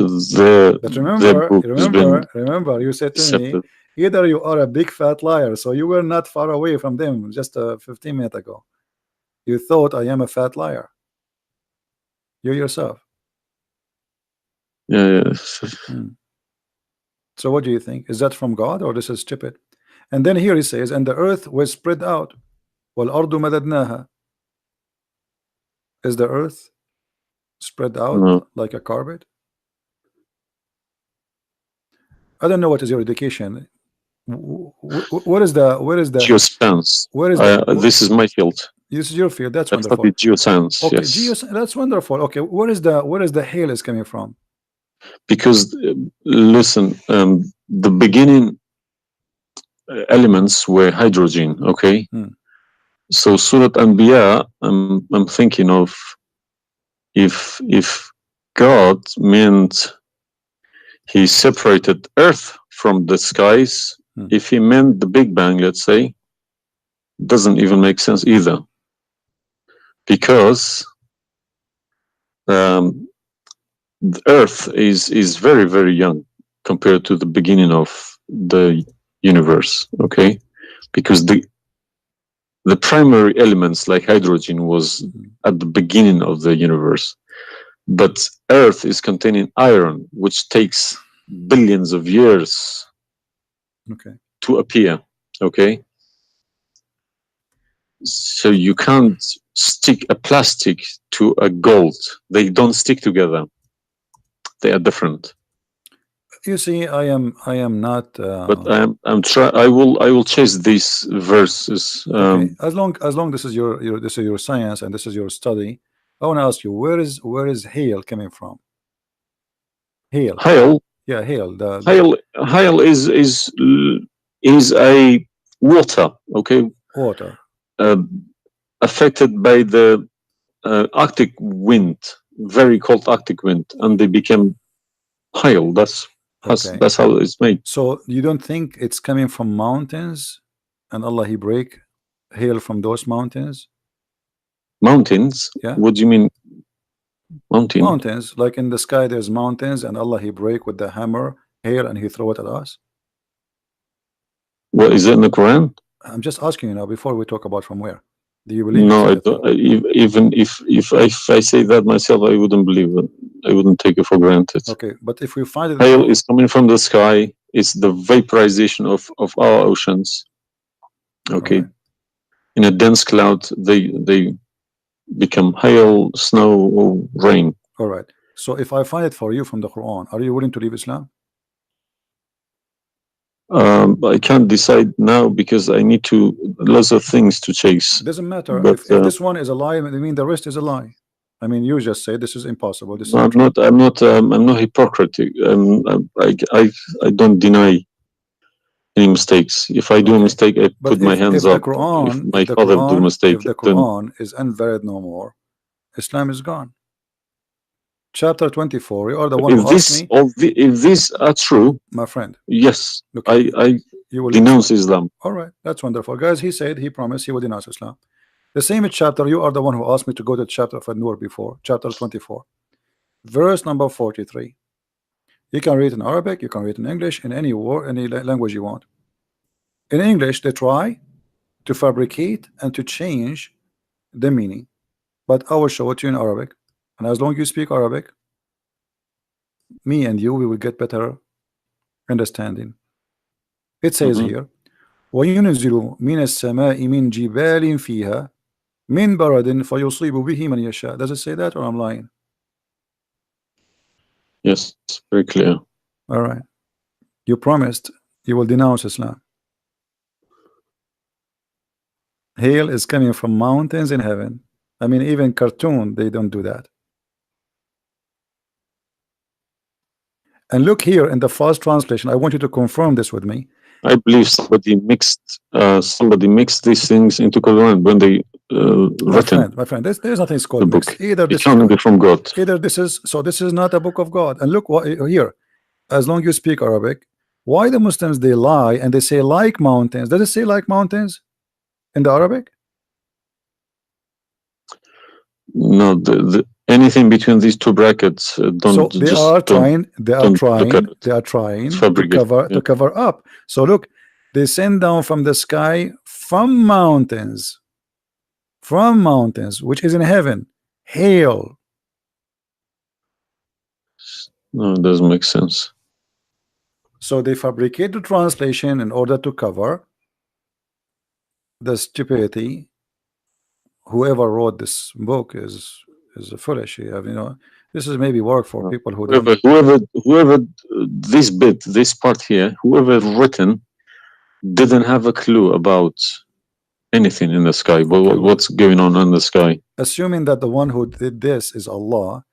remember, you said to me, either you are a big fat liar, so you were not far away from them just 15 minutes ago. You thought I am a fat liar. You yourself. Yeah. So what do you think? Is that from God or this is stupid? And then here he says, and the earth was spread out. وَالْأَرْضُ مَدَدْنَاهَا. Is the earth spread out like a carpet? I don't know what is your education. What is the geoscience? This is my field. This is your field. That's wonderful. Geoscience. Okay, yes. That's wonderful. Okay, where is the hail is coming from? Because listen, the beginning elements were hydrogen. Okay, so Surat Anbiya, I'm thinking of if God meant he separated earth from the skies, if he meant the Big Bang, let's say, doesn't even make sense either, because the earth is very, very young compared to the beginning of the universe. Okay, because the primary elements like hydrogen was at the beginning of the universe, but earth is containing iron, which takes billions of years to appear. Okay, so you can't stick a plastic to a gold. They don't stick together. They are different. You see, I am not. But I will chase these verses. Okay. As long this is your science and this is your study, I want to ask you, where is hail coming from? Hail. Yeah, hail. Hail is a water. Okay. Water. Affected by the Arctic wind, very cold Arctic wind, and they became hail. That's how it's made. So you don't think it's coming from mountains, and Allah he break hail from those mountains? Mountains? Yeah. What do you mean? Mountains, like in the sky, there's mountains, and Allah he break with the hammer hail, and he throw it at us. What is it in the Quran? I'm just asking you now before we talk about from where. Do you believe? No, I don't. Even if I say that myself, I wouldn't believe it. I wouldn't take it for granted. Okay, but if we find it, hail is coming from the sky. It's the vaporization of our oceans. Okay, in a dense cloud, they become hail, snow, or rain. All right. So if I find it for you from the Quran, are you willing to leave Islam? I can't decide now because I need lots of things to chase. It doesn't matter. But, if this one is a lie, I mean the rest is a lie. I mean, you just say this is impossible. This is I'm not hypocritic. I don't deny any mistakes. If I do a mistake, I put my hands up. If my father do a mistake, if the Quran is invalid no more, Islam is gone. Chapter 24. You are the one who asked me. If these are true, my friend. Yes, I denounce Islam. All right, that's wonderful, guys. He said he promised he would denounce Islam. The same chapter, you are the one who asked me to go to chapter of An-Nur before, chapter 24, verse number 43. You can read in Arabic, you can read in English, in any word, any language you want. In English, they try to fabricate and to change the meaning, but I will show it to you in Arabic, and as long as you speak Arabic, me and you, we will get better understanding. It says here, وَيُنْزِلُ مِنَ السَّمَاءِ مِنْ جِبَالٍ فِيهَا مِنْ بَرَدٍ فَيُصِيبُ بِهِ مَنْ يَشَاءُ. Does it say that, or I'm lying? Yes, very clear. All right. You promised you will denounce Islam. Hail is coming from mountains in heaven. I mean, even cartoon, they don't do that. And look here in the first translation. I want you to confirm this with me. I believe somebody mixed these things into Quran when they written. My friend, there's nothing called book. mixed. Either It this can't be from God. Either this is not a book of God. And look what here, as long as you speak Arabic, why the Muslims they lie and they say like mountains? Does it say like mountains in the Arabic? No, anything between these two brackets don't. So they are trying to cover up. So look, they send down from the sky from mountains, which is in heaven, hail. No, it doesn't make sense. So they fabricate the translation in order to cover the stupidity. Whoever wrote this book is foolish. This is maybe work for people who whoever this part here, whoever written didn't have a clue about anything in the sky. What's going on in the sky? Assuming that the one who did this is Allah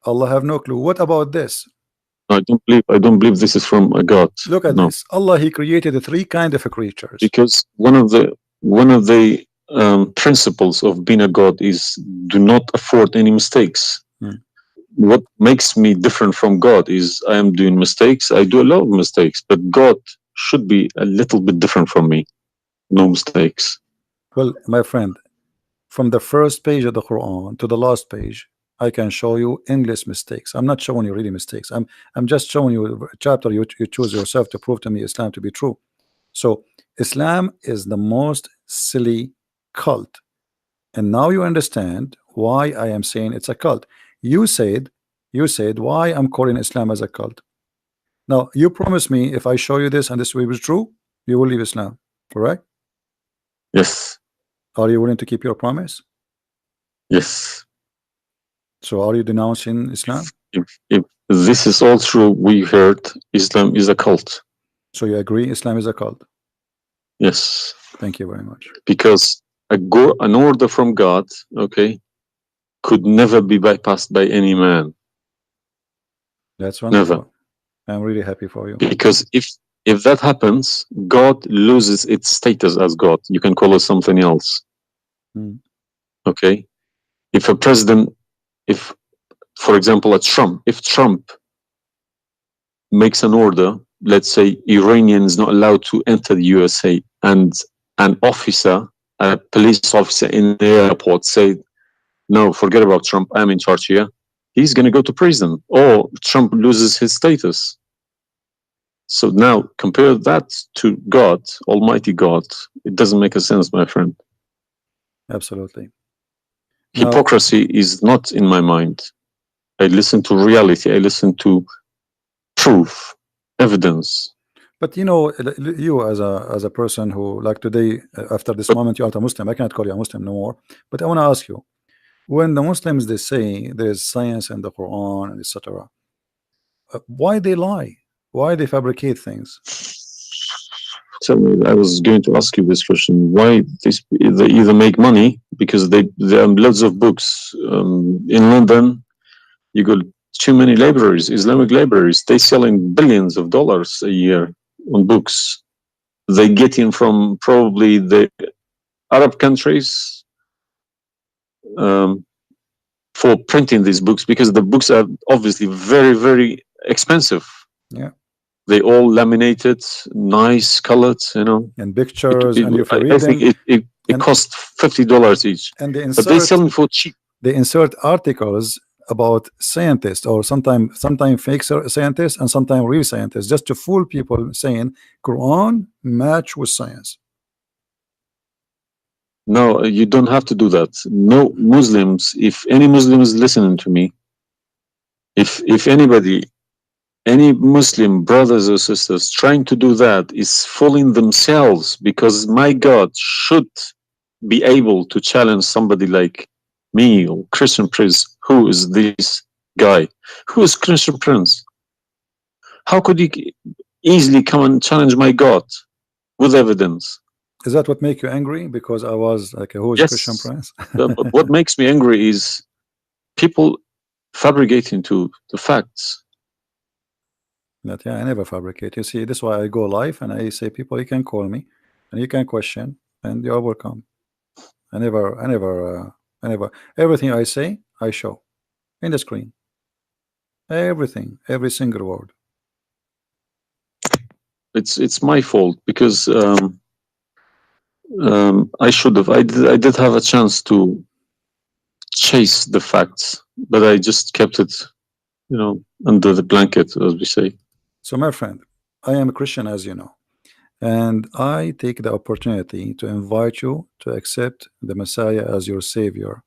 have no clue. What about this? I don't believe this is from a God. Look at this. Allah, he created three kind of creatures. Because one of the principles of being a God is do not afford any mistakes. What makes me different from God is I am doing mistakes. I do a lot of mistakes, but God should be a little bit different from me. No mistakes. Well, my friend, from the first page of the Quran to the last page, I can show you endless mistakes. I'm not showing you really mistakes. I'm just showing you a chapter you choose yourself to prove to me Islam to be true. So Islam is the most silly cult, and now you understand why I am saying it's a cult. You said why I'm calling Islam as a cult. Now you promise me if I show you this and this way was true, you will leave Islam, correct? Yes. Are you willing to keep your promise? Yes. So are you denouncing Islam? If this is all true, we heard Islam is a cult. So you agree Islam is a cult? Yes. Thank you very much. Because an order from God, okay, could never be bypassed by any man. That's wonderful. Never. I'm really happy for you. Because if that happens, God loses its status as God. You can call it something else. Okay? If a president, for example, if Trump makes an order, let's say Iranian is not allowed to enter the USA, and an officer, a police officer in the airport say, no, forget about Trump, I'm in charge here, he's going to go to prison, or Trump loses his status. So now compare that to God, Almighty God. It doesn't make a sense, my friend. Absolutely. Hypocrisy is not in my mind. I listen to reality. I listen to proof, evidence. But you as a person who, like today, after this moment, you are a Muslim. I cannot call you a Muslim no more. But I want to ask you, when the Muslims they say there is science in the Quran and etc., why they lie? Why they fabricate things? Tell me, I was going to ask you this question. Why they either make money because there are loads of books in London. You got too many libraries, Islamic libraries. They selling billions of dollars a year on books. They get in from probably the Arab countries for printing these books, because the books are obviously very, very expensive. Yeah. They all laminated, nice, colored, and pictures. And if you read them, It costs $50 each, and but they sell them for cheap. They insert articles about scientists, or sometimes fake scientists and sometimes real scientists, just to fool people, saying Quran match with science. No, you don't have to do that. No Muslims, if any Muslim is listening to me, if anybody, any Muslim brothers or sisters trying to do that is fooling themselves, because my God should be able to challenge somebody like me or Christian Prince. Who is this guy? Who is Christian Prince? How could he easily come and challenge my God with evidence? Is that what make you angry? Because I was like, who is Yes. Christian Prince? What makes me angry is people fabricating to the facts. But yeah, I never fabricate. You see, this is why I go live and I say, people, you can call me and you can question, and you're welcome. I never, everything I say, I show in the screen. Everything, every single word. It's my fault, because I should have. I did have a chance to chase the facts, but I just kept it, under the blanket, as we say. So, my friend, I am a Christian, as you know, and I take the opportunity to invite you to accept the Messiah as your Savior.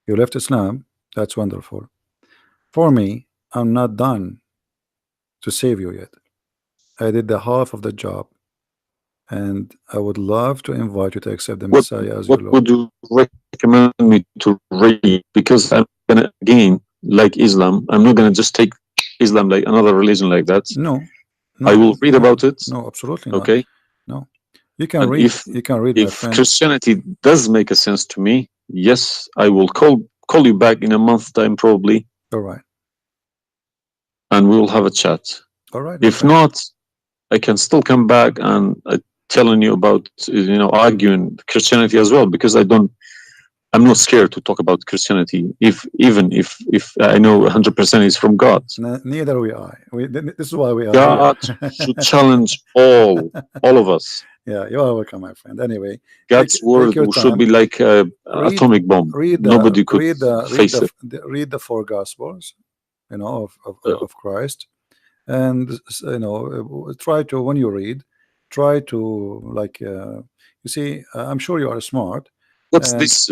You left Islam, that's wonderful. For me, I'm not done to save you yet. I did the half of the job, and I would love to invite you to accept the Messiah as your What Lord. would you recommend me to read? Because I'm gonna, again, like Islam, I'm not gonna just take Islam like another religion like that. No, I will read about it. No, absolutely Okay. not. No, you can And read. You can read, my if friend. Christianity does make a sense to me, yes, I will call you back in a month's time, probably. All right. And we will have a chat. All right. If not, I can still come back and telling you about, arguing Christianity as well, because I'm not scared to talk about Christianity, even if I know 100% is from God. Neither we are. This is why we are God here. should challenge all of us. Yeah, you are welcome, my friend. Anyway, God's word should be like an atomic bomb. Nobody could face it. Read the 4 Gospels, of Christ, and try to, when you read, try to you see, I'm sure you are smart. What's this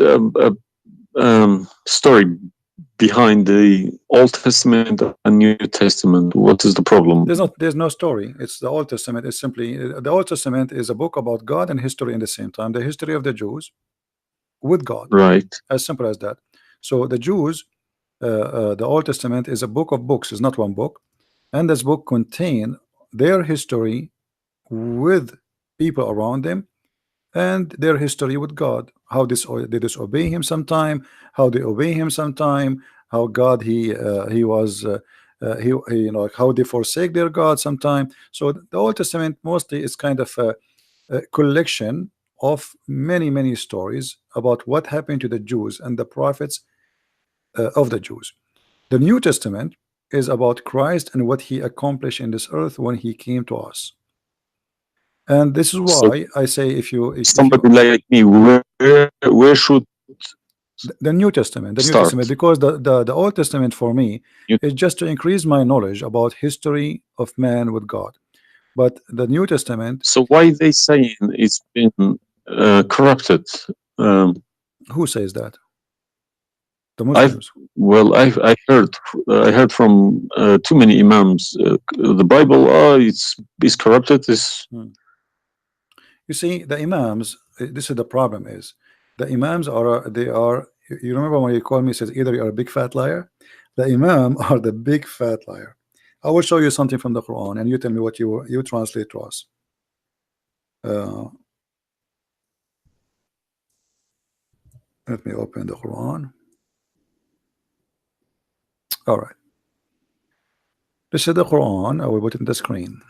story behind the Old Testament and New Testament? What is the problem? There's no story. It's the Old Testament. It's simply, the Old Testament is a book about God and history in the same time. The history of the Jews with God. Right. As simple as that. So the Jews, the Old Testament is a book of books. It's not one book, and this book contain their history with people around them, and their history with God. How they disobey Him sometime, how they obey Him sometime, how God he was like how they forsake their God sometime. So the Old Testament mostly is kind of a collection of many stories about what happened to the Jews and the prophets of the Jews. The New Testament is about Christ and what He accomplished in this earth when He came to us. And this is why I say, if somebody like me, where should the New Testament, start? New Testament, because the Old Testament for me is just to increase my knowledge about history of man with God. But the New Testament. So why they saying it's been corrupted? Who says that? The Muslims. I heard from too many imams. The Bible, it's corrupted. You see, the imams. This is the problem. Is the imams are they are. You remember when you called me, says either you are a big fat liar. The imam are the big fat liar. I will show you something from the Quran, and you tell me what you translate to us. Let me open the Quran. All right. This is the Quran. I will put it in the screen.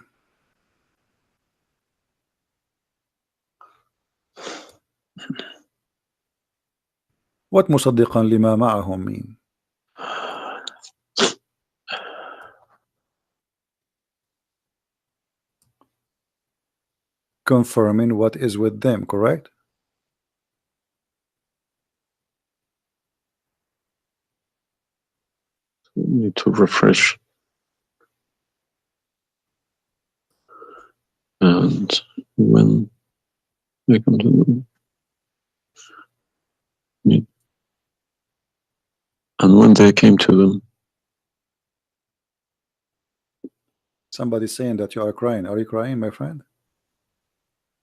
What مصدقا لما معهم mean? Confirming what is with them, correct? need to refresh. And when they come to them, and when they came to them, somebody's saying that you are crying. Are you crying, my friend?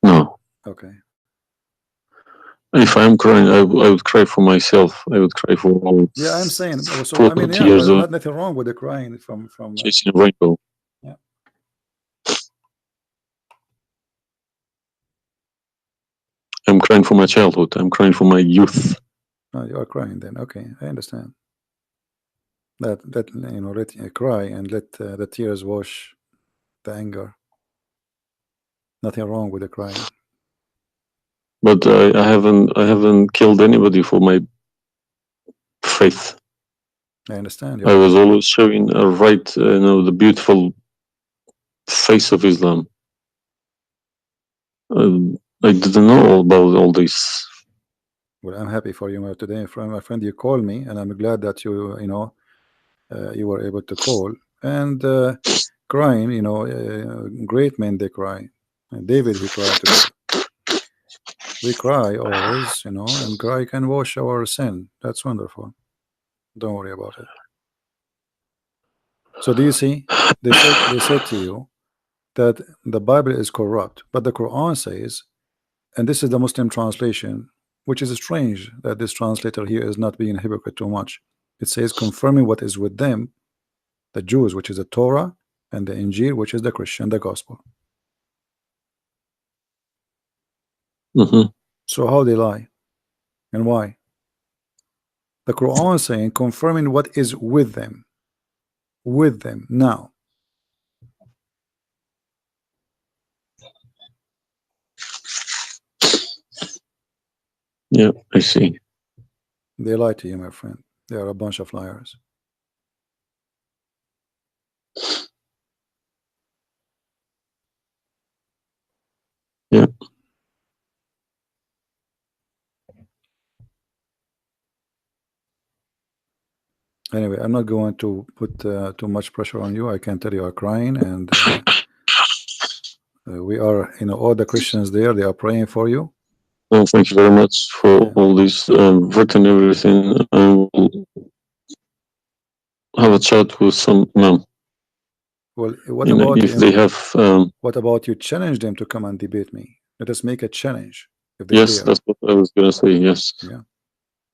no. Okay. If I'm crying, I would cry for myself. I would cry for all. Yeah, I'm saying. So I mean, yeah, years but nothing wrong with the crying from chasing a rainbow. Yeah. I'm crying for my childhood. I'm crying for my youth. No, you are crying then. Okay, I understand. Let you know, let cry and let the tears wash the anger. Nothing wrong with the crying. But I haven't killed anybody for my faith. I understand. I was always showing the beautiful face of Islam. I didn't know all about all this. Well, I'm happy for you today, my friend. You called me, and I'm glad that you were able to call. And crying, great men they cry. And David, he cried together. We cry always, and cry can wash our sin. That's wonderful. Don't worry about it. So do you see? They said to you that the Bible is corrupt, but the Quran says, and this is the Muslim translation, which is strange that this translator here is not being hypocrite too much. It says confirming what is with them, the Jews, which is the Torah, and the Injil, which is the Christian, the gospel. So how they lie and why? The Quran is saying confirming what is with them now. Yeah, I see. They lie to you, my friend. They are a bunch of liars. Yeah. Anyway, I'm not going to put too much pressure on you. I can tell you are crying, and we are, all the Christians there, they are praying for you. Well, thank you very much for all this written everything. I will have a chat with some imam. Well, what about if they have? What about you challenge them to come and debate me? Let us make a challenge. If they Yes, dare. that's what I was gonna say. Yes. Yeah.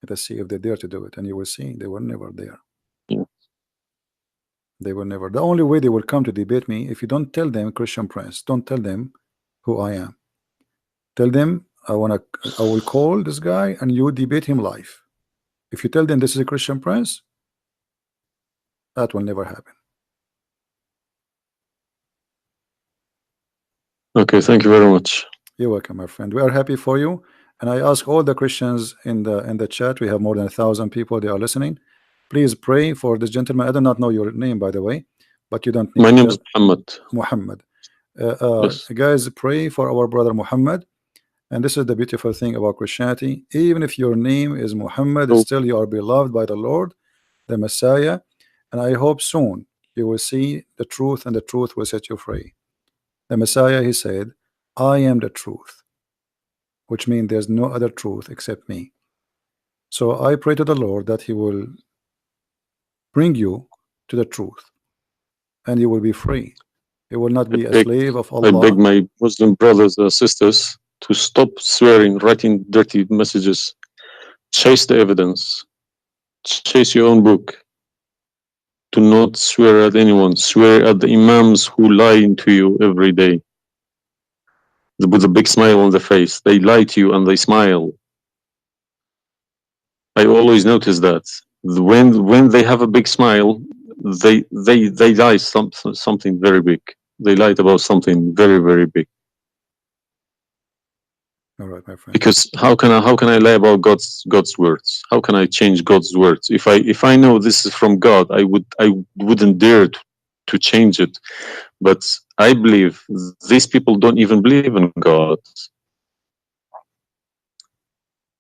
Let us see if they dare to do it, and you will see they were never there. Yeah. They were never. The only way they will come to debate me, if you don't tell them, Christian Prince, don't tell them who I am. Tell them I will call this guy and you debate him live. If you tell them this is a Christian Prince, that will never happen. Okay, thank you very much. You're welcome, my friend. We are happy for you, and I ask all the Christians in the chat. We have more than 1,000 people. They are listening. Please pray for this gentleman. I do not know your name, by the way, but you don't need. My name is Muhammad. Muhammad. Yes. Guys, pray for our brother Muhammad. And this is the beautiful thing about Christianity. Even if your name is Muhammad, still you are beloved by the Lord, the Messiah. And I hope soon you will see the truth, and the truth will set you free. The Messiah, he said, I am the truth, which means there's no other truth except me. So I pray to the Lord that he will bring you to the truth, and you will be free. You will not be a slave of Allah. I beg my Muslim brothers and sisters to stop swearing, writing dirty messages. Chase the evidence. Chase your own book. Do not swear at anyone. Swear at the imams who lie to you every day. With a big smile on their face. They lie to you and they smile. I always notice that. When they have a big smile, they lie something very big. They lied about something very, very big. All right, my friend. Because how can I lie about God's words? How can I change God's words? If I know this is from God, I wouldn't dare to change it. But I believe these people don't even believe in God.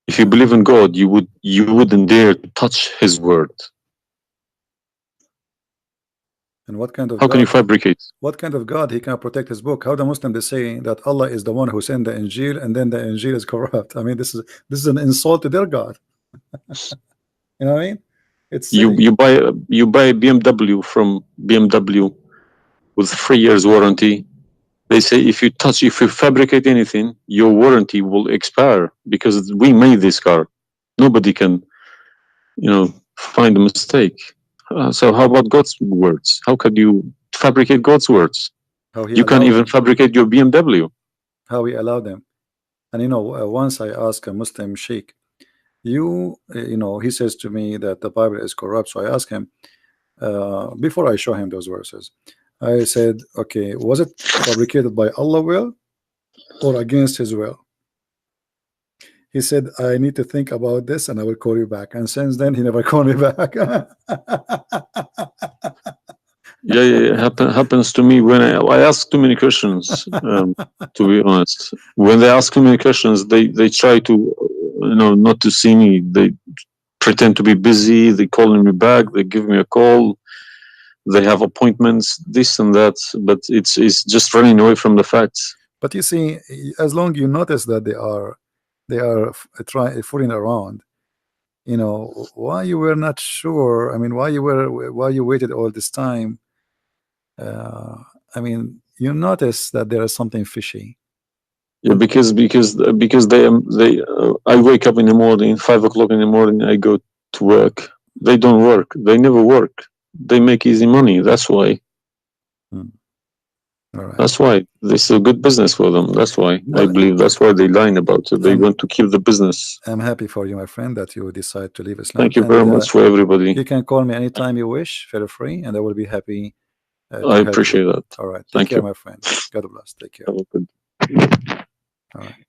If you believe in God, you wouldn't dare to touch His word. And what kind of How God, can you fabricate? what kind of God he can protect his book? How the Muslim they say that Allah is the one who sent the Injil and then the Injil is corrupt? I mean, this is an insult to their God. You know what I mean? It's You silly. you buy a BMW from BMW with 3 years warranty. They say if you fabricate anything, your warranty will expire because we made this car. Nobody can, find a mistake. So how about God's words? How could you fabricate God's words? How he You can't allowed even them. fabricate your BMW. How he allowed them. And once I asked a Muslim sheikh, he says to me that the Bible is corrupt. So I asked him, before I show him those verses, I said, okay, was it fabricated by Allah will or against his will? He said, I need to think about this and I will call you back. And since then he never called me back. Yeah, happens to me when I ask too many questions. To be honest, when they ask too many questions, they try to, not to see me. They pretend to be busy. They calling me back. They give me a call. They have appointments, this and that. But it's just running away from the facts. But you see, as long you notice that they are fooling around, why you were not sure. I mean, why you waited all this time. I mean, you notice that there is something fishy. Yeah, because they I wake up in the morning, 5 o'clock in the morning, I go to work. They don't work. They never work. They make easy money. That's why. All right. That's why this is a good business for them. That's why I believe that's why they lying about it. They want to keep the business. I'm happy for you, my friend, that you decide to leave Islam. Thank you very much for everybody. You can call me anytime you wish. Feel free, and I will be happy. I appreciate that. All right. Take Thank care, you, my friend. God bless. Take care. Have a good. All right.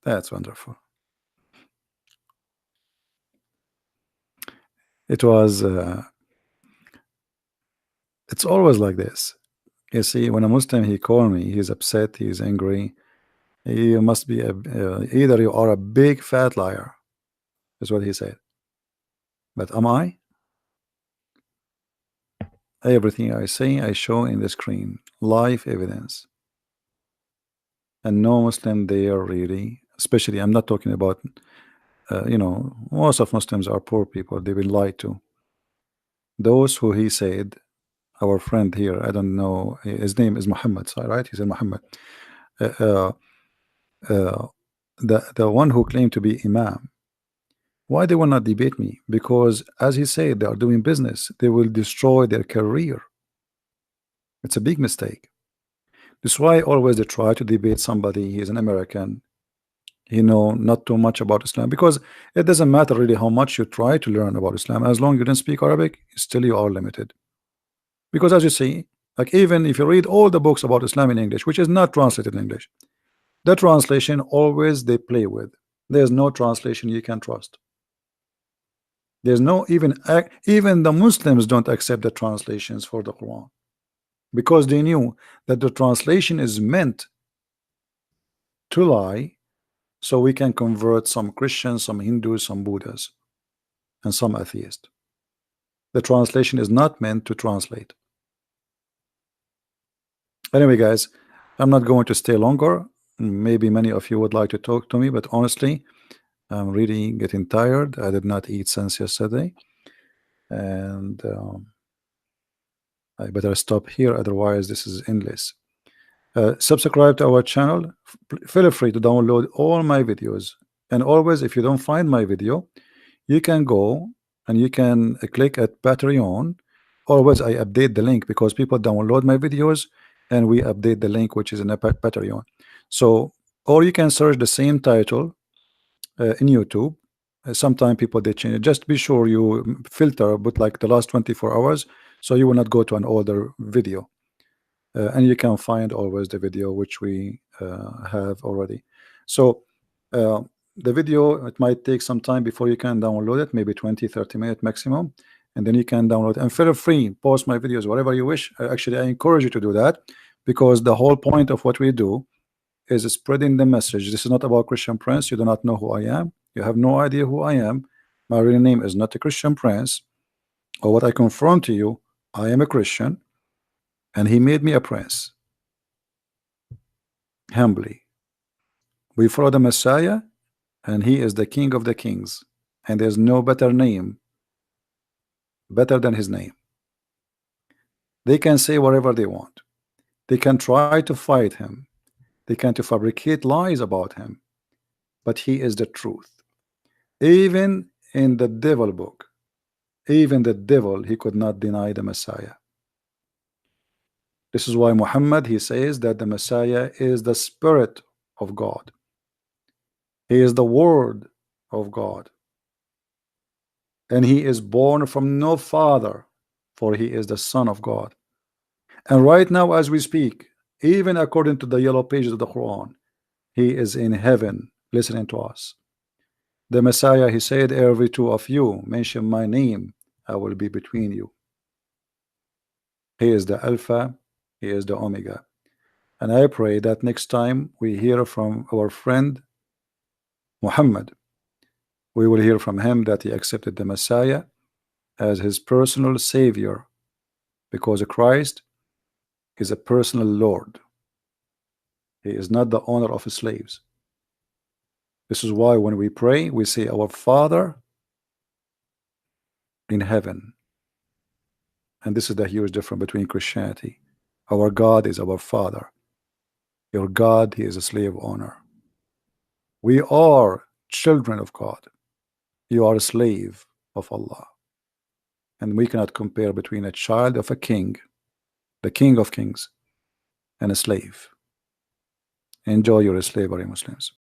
That's wonderful. It was. It's always like this. You see, when a Muslim he called me, he's upset, he's angry. You must be either you are a big fat liar, is what he said. But am I? Everything I say, I show in the screen, live evidence. And no Muslim there really, especially I'm not talking about, most of Muslims are poor people. They've been lied to. Those who he said, our friend here, I don't know, his name is Muhammad, right? He said Muhammad. The one who claimed to be Imam. Why they will not debate me? Because as he said, they are doing business. They will destroy their career. It's a big mistake. That's why always they try to debate somebody. He's an American, not too much about Islam, because it doesn't matter really how much you try to learn about Islam. As long as you don't speak Arabic, still you are limited. Because as you see, like even if you read all the books about Islam in English, which is not translated in English, the translation always they play with. There's no translation you can trust. There's no even the Muslims don't accept the translations for the Quran, because they knew that the translation is meant to lie, so we can convert some Christians, some Hindus, some Buddhas, and some atheists. The translation is not meant to translate. Anyway, guys, I'm not going to stay longer. Maybe many of you would like to talk to me, but honestly, I'm really getting tired. I did not eat since yesterday, and I better stop here, otherwise this is endless. Subscribe to our channel. Feel free to download all my videos, and always, if you don't find my video, you can go and you can click at Patreon. Always I update the link because people download my videos and we update the link which is in a Patreon. So, or you can search the same title in YouTube. Sometimes people they change it. Just be sure you filter, but like the last 24 hours, so you will not go to an older video. And you can find always the video which we have already. So the video, it might take some time before you can download it, maybe 20-30 minutes maximum, and then you can download. And feel free, post my videos whatever you wish. Actually, I encourage you to do that, because the whole point of what we do is spreading the message. This is not about Christian Prince. You do not know who I am. You have no idea who I am. My real name is not a Christian prince, or what I confirm to you. I am a Christian, and he made me a prince. Humbly, we follow the Messiah, and he is the King of the kings, and there's no better name better than his name. They can say whatever they want. They can try to fight him. They can to fabricate lies about him, but he is the truth. Even in the devil book, even the devil, he could not deny the Messiah. This is why Muhammad, he says that the Messiah is the Spirit of God. He is the Word of God, and he is born from no father, for he is the Son of God. And right now as we speak, even according to the yellow pages of the Quran, he is in heaven listening to us. The Messiah, he said, every two of you mention my name, I will be between you. He is the Alpha, he is the Omega. And I pray that next time we hear from our friend Muhammad, we will hear from him that he accepted the Messiah as his personal savior, because Christ is a personal Lord. He is not the owner of his slaves. This is why when we pray, we say, our Father in heaven. And this is the huge difference between Christianity. Our God is our Father. Your God, he is a slave owner. We are children of God. You are a slave of Allah. And we cannot compare between a child of a king, the King of Kings, and a slave. Enjoy your slavery, Muslims.